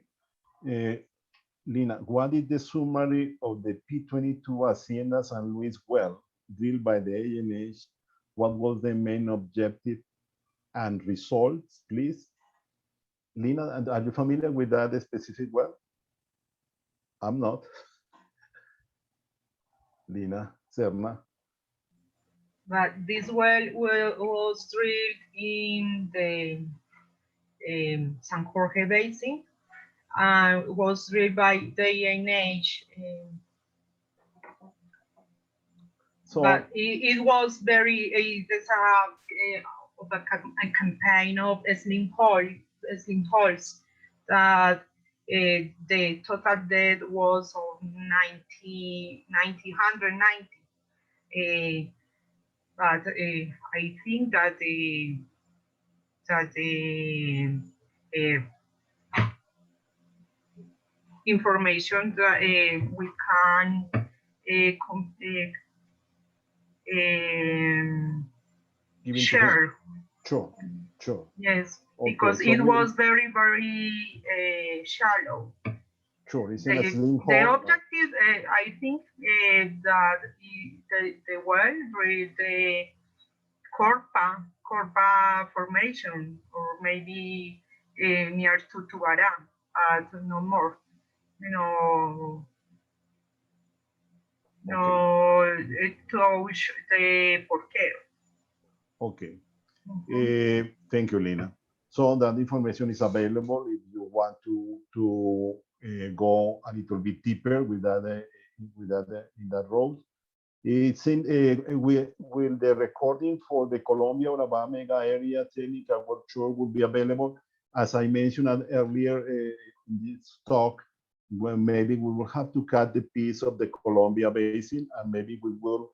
Speaker 1: Lina, what is the summary of the P22 Hacienda San Luis well drilled by the ANH? What was the main objective and results, please? Lina, are you familiar with that specific well? I'm not. Lina, Serna.
Speaker 5: But this well was drilled in the San Jorge Basin and was drilled by the ANH.
Speaker 1: So,
Speaker 5: but it was very, there's a campaign of slim holes that the total depth was of 190. But I think that the information that we can share.
Speaker 1: Sure.
Speaker 5: Yes,
Speaker 1: Okay,
Speaker 5: because
Speaker 1: so
Speaker 5: it was very, very shallow.
Speaker 1: Sure, it's in a slim hole.
Speaker 5: The objective, I think, that the well with the Corpa formation, or maybe near to Tubará, no more. To the porquero.
Speaker 1: Okay. Thank you, Lina. So that information is available if you want to go a little bit deeper with that in that road. It's in, will the recording for the Colombia Urabá Mega Area Technical Workshop will be available. As I mentioned earlier in this talk, well, maybe we will have to cut the piece of the Colombia Basin, and maybe we will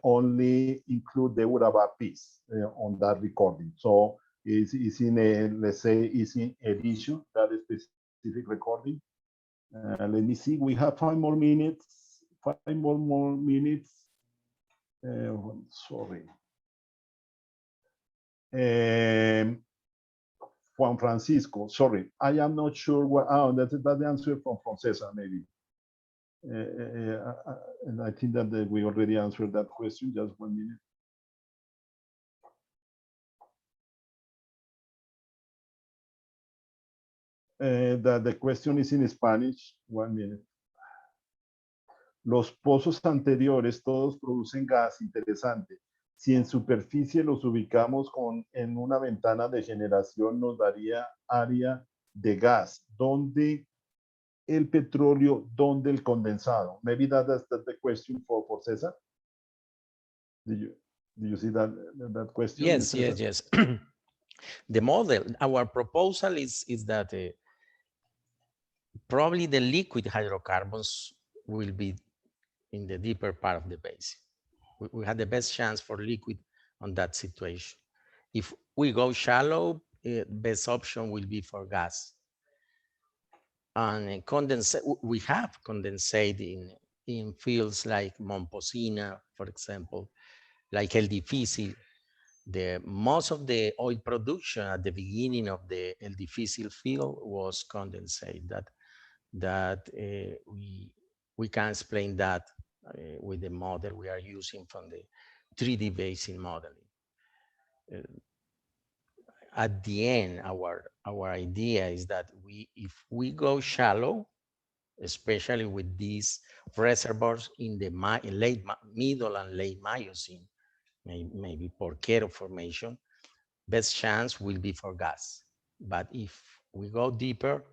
Speaker 1: only include the Urabá piece on that recording. So it's in a, let's say, it's in edition, that specific recording. Let me see, we have 5 more minutes. 5 more minutes. Sorry. Juan Francisco, sorry, I am not sure what, oh, that's the answer from Cesar, maybe. And I think that we already answered that question, just 1 minute. The question is in Spanish, 1 minute. Los pozos anteriores todos producen gas, interesante. Si en superficie los ubicamos en una ventana de generación, nos daría área de gas. ¿Dónde el petróleo? ¿Dónde el condensado? Maybe that's the question for Cesar. Do you see that question?
Speaker 2: Yes,
Speaker 1: Cesar?
Speaker 2: yes. The model, our proposal is that probably the liquid hydrocarbons will be in the deeper part of the basin. We had the best chance for liquid on that situation. If we go shallow, best option will be for gas. And condensate, we have condensate in fields like Momposina, for example, like El Difícil. Most of the oil production at the beginning of the El Difícil field was condensate. That we can explain that with the model we are using from the 3D basin modeling. At the end, our idea is that if we go shallow, especially with these reservoirs in the middle and late Miocene, maybe Porquero formation, best chance will be for gas. But if we go deeper,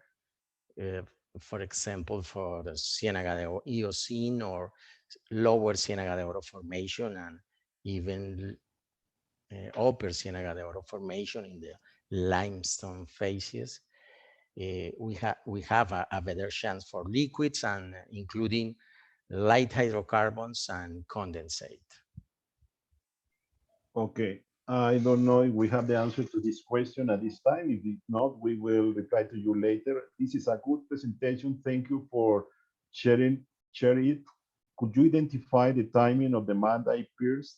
Speaker 2: for example, for the Ciénaga de Eocene or lower Ciénaga de Oro formation, and even upper Ciénaga de Oro formation in the limestone phases, we have a better chance for liquids, and including light hydrocarbons and condensate.
Speaker 1: Okay, I don't know if we have the answer to this question at this time. If not, we will reply to you later. This is a good presentation. Thank you for sharing it. Could you identify the timing of the Mandai pierce?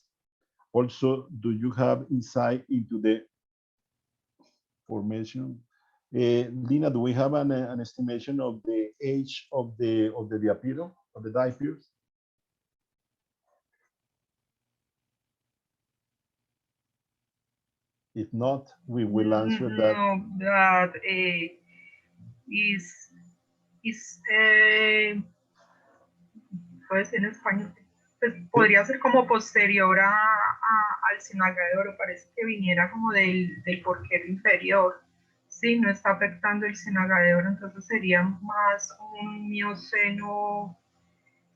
Speaker 1: Also, do you have insight into the formation? Lina, do we have an estimation of the age of the diapiro, of the diapires? If not, we will answer that.
Speaker 5: No, that puede ser en español. Pues podría ser como posterior al Ciénaga de Oro, parece que viniera como del porquero inferior. Sí, no está afectando el Ciénaga de Oro, entonces sería más un mioceno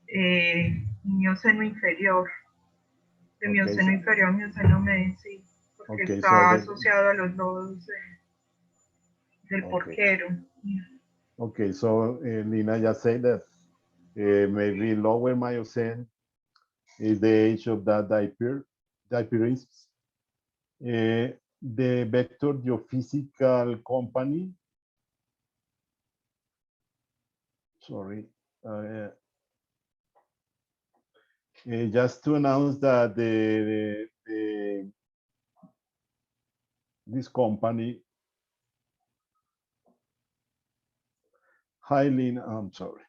Speaker 5: inferior. De mioceno inferior a mioceno medio, sí, porque está asociado a los lodos del porquero.
Speaker 1: Okay, so Lina just said that maybe lower Miocene is the age of that diapyrism. The vector geophysical company, sorry, just to announce that this company, Highline, I'm sorry.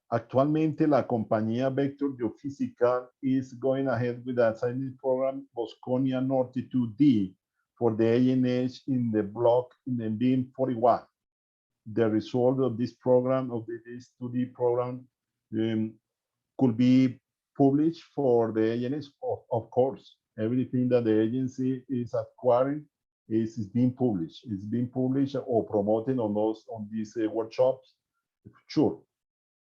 Speaker 1: Actualmente la compañía Vector Geophysical is going ahead with the seismic program Bosconia Norte 2D for the ANH in the block in the beam 41. The result of this program, of this 2D program, could be published for the ANH, of course. Everything that the agency is acquiring is being published. It's being published or promoted on these workshops. Sure.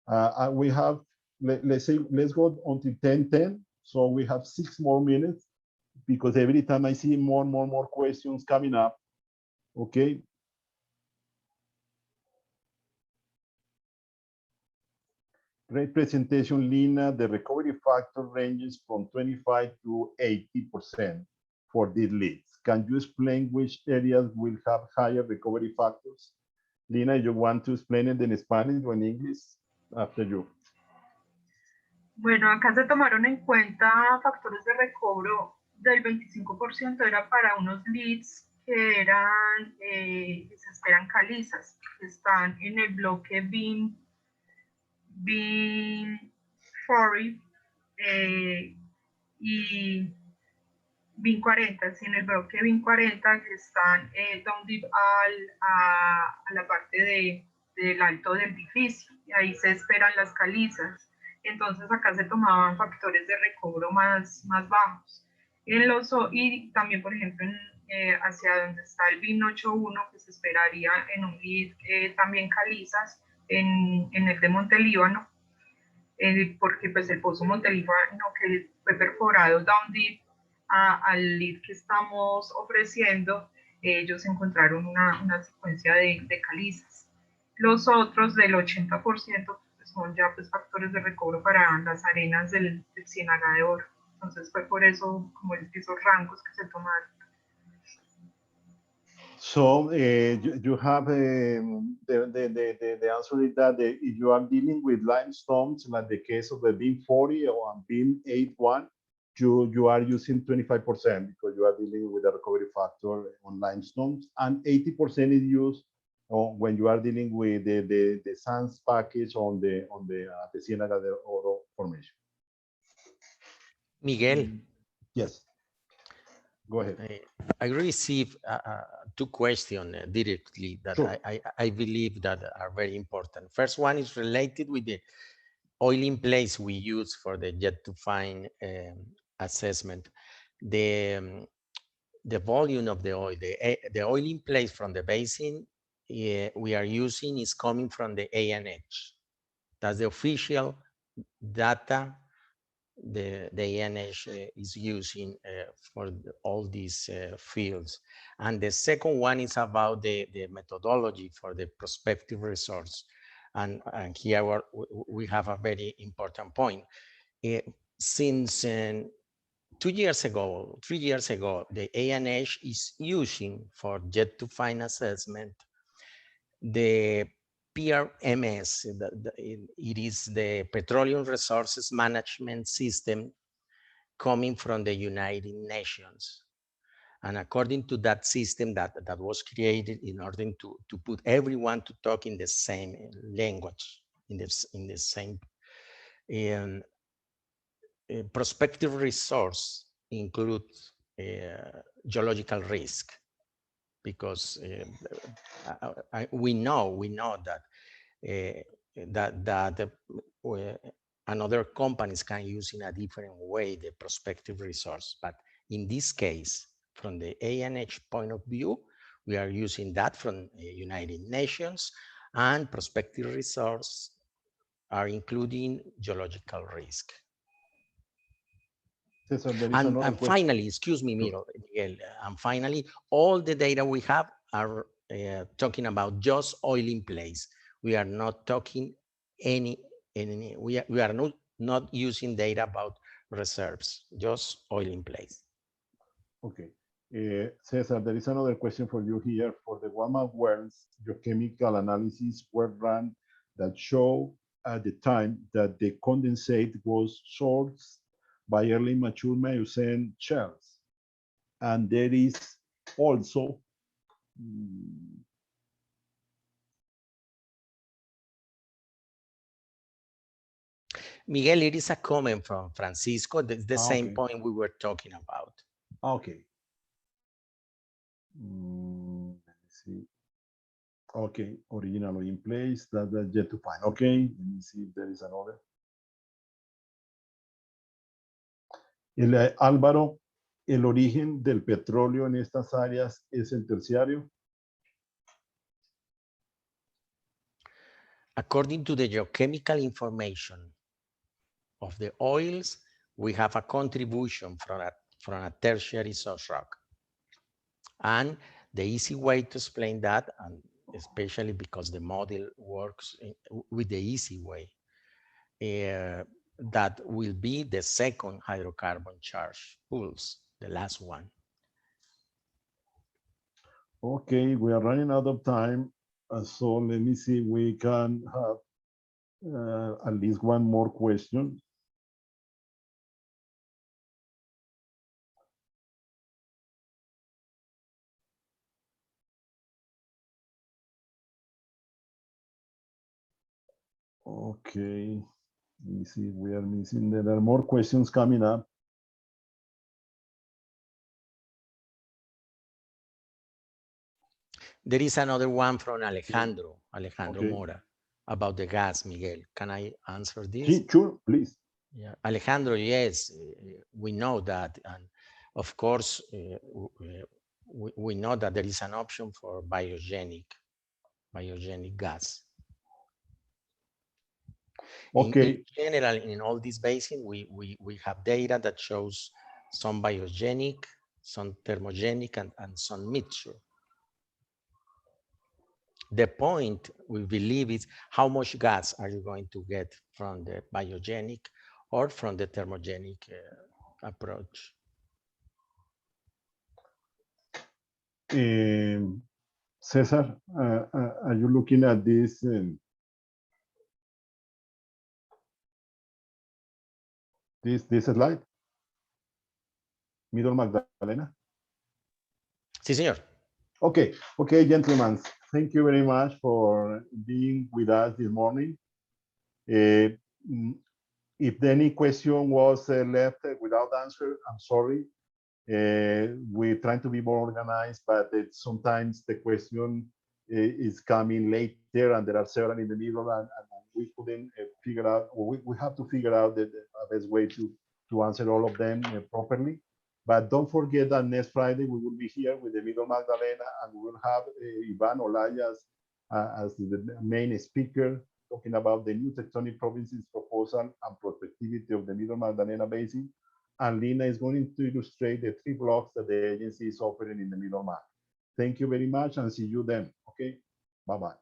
Speaker 1: We have, let's say, let's go until 10:10. So we have 6 more minutes because every time I see more questions coming up. Okay. Great presentation, Lina. The recovery factor ranges from 25 to 80% for these leads. Can you explain which areas will have higher recovery factors? Lina, you want to explain it in Spanish or in English? After you.
Speaker 5: Bueno, acá se tomaron en cuenta factores de recobro del 25%, era para unos leads que eran, que se esperan calizas, que están en el bloque BIM 40 y BIM 40, sí, en el bloque BIM 40 que están down deep a la parte del alto del edificio, y ahí se esperan las calizas. Entonces acá se tomaban factores de recobro más bajos. Y también, por ejemplo, hacia donde está el BIM 81, que se esperaría en un lead también calizas, en el de Montelíbano, porque pues el pozo Montelíbano que fue perforado down deep al lead que estamos ofreciendo, ellos encontraron una secuencia de calizas. Los otros del 80% son ya pues factores de recobro para las arenas del Ciénaga de Oro. Entonces fue por eso como esos rangos que se tomaron.
Speaker 1: So you have the answer is that if you are dealing with limestones, like the case of the BIM 40 or BIM 81, you are using 25% because you are dealing with a recovery factor on limestones, and 80% is used when you are dealing with the sands package on the Ciénaga de Oro formation.
Speaker 2: Miguel.
Speaker 1: Yes. Go ahead.
Speaker 2: I received 2 questions directly that
Speaker 1: Sure.
Speaker 2: I believe that are very important. First one is related with the oil in place we use for the jet to find assessment. The volume of the oil, the oil in place from the basin we are using is coming from the ANH. That's the official data the ANH is using for all these fields. And the second one is about the methodology for the prospective resource. And here we have a very important point. Since 2 years ago, 3 years ago, the ANH is using for jet to find assessment the PRMS, it is the Petroleum Resources Management System coming from the United Nations. And according to that system that was created in order to put everyone to talk in the same language, in the same prospective resource includes geological risk. Because we know that another companies can use in a different way the prospective resource, but in this case, from the ANH point of view, we are using that from the United Nations, and prospective resource are including geological risk. And finally, excuse me, Miguel, and finally, all the data we have are talking about just oil in place. We are not talking we are not using data about reserves, just oil in place.
Speaker 1: Okay. Cesar, there is another question for you here. For the warm-up wells, geochemical analysis were run that show at the time that the condensate was sourced by early mature Miocene shells. And there is also
Speaker 2: Miguel, it is a comment from Francisco. That's the same point we were talking about.
Speaker 1: Okay. Let me see. Okay, originally in place, that's yet to find. Okay, let me see if there is another. Álvaro, ¿el origen del petróleo en estas áreas es el terciario?
Speaker 2: According to the geochemical information of the oils, we have a contribution from a tertiary source rock. And the easy way to explain that, and especially because the model works with the easy way, that will be the second hydrocarbon charge pools, the last one.
Speaker 1: Okay, we are running out of time. So let me see, we can have at least one more question. Okay, let me see, we are missing, there are more questions coming up.
Speaker 2: There is another one from Alejandro
Speaker 1: Okay.
Speaker 2: Mora, about the gas, Miguel. Can I answer this?
Speaker 1: Sí, sure, please.
Speaker 2: Yeah, Alejandro, yes, we know that. And of course, we know that there is an option for biogenic gas.
Speaker 1: Okay.
Speaker 2: In general, in all these basins, we have data that shows some biogenic, some thermogenic, and some mixture. The point, we believe, is how much gas are you going to get from the biogenic or from the thermogenic approach?
Speaker 1: Cesar, are you looking at this? This slide? Middle Magdalena?
Speaker 2: Sí, señor.
Speaker 1: Okay, gentlemen, thank you very much for being with us this morning. If any question was left without answer, I'm sorry. We're trying to be more organized, but sometimes the question is coming later and there are several in the middle, and we couldn't figure out, or we have to figure out the best way to answer all of them properly. But don't forget that next Friday we will be here with the Middle Magdalena, and we will have Ivan Olaya as the main speaker, talking about the new tectonic provinces proposal and prospectivity of the Middle Magdalena Basin. And Lina is going to illustrate the 3 blocks that the agency is offering in the Middle Mag. Thank you very much and see you then. Okay, bye-bye.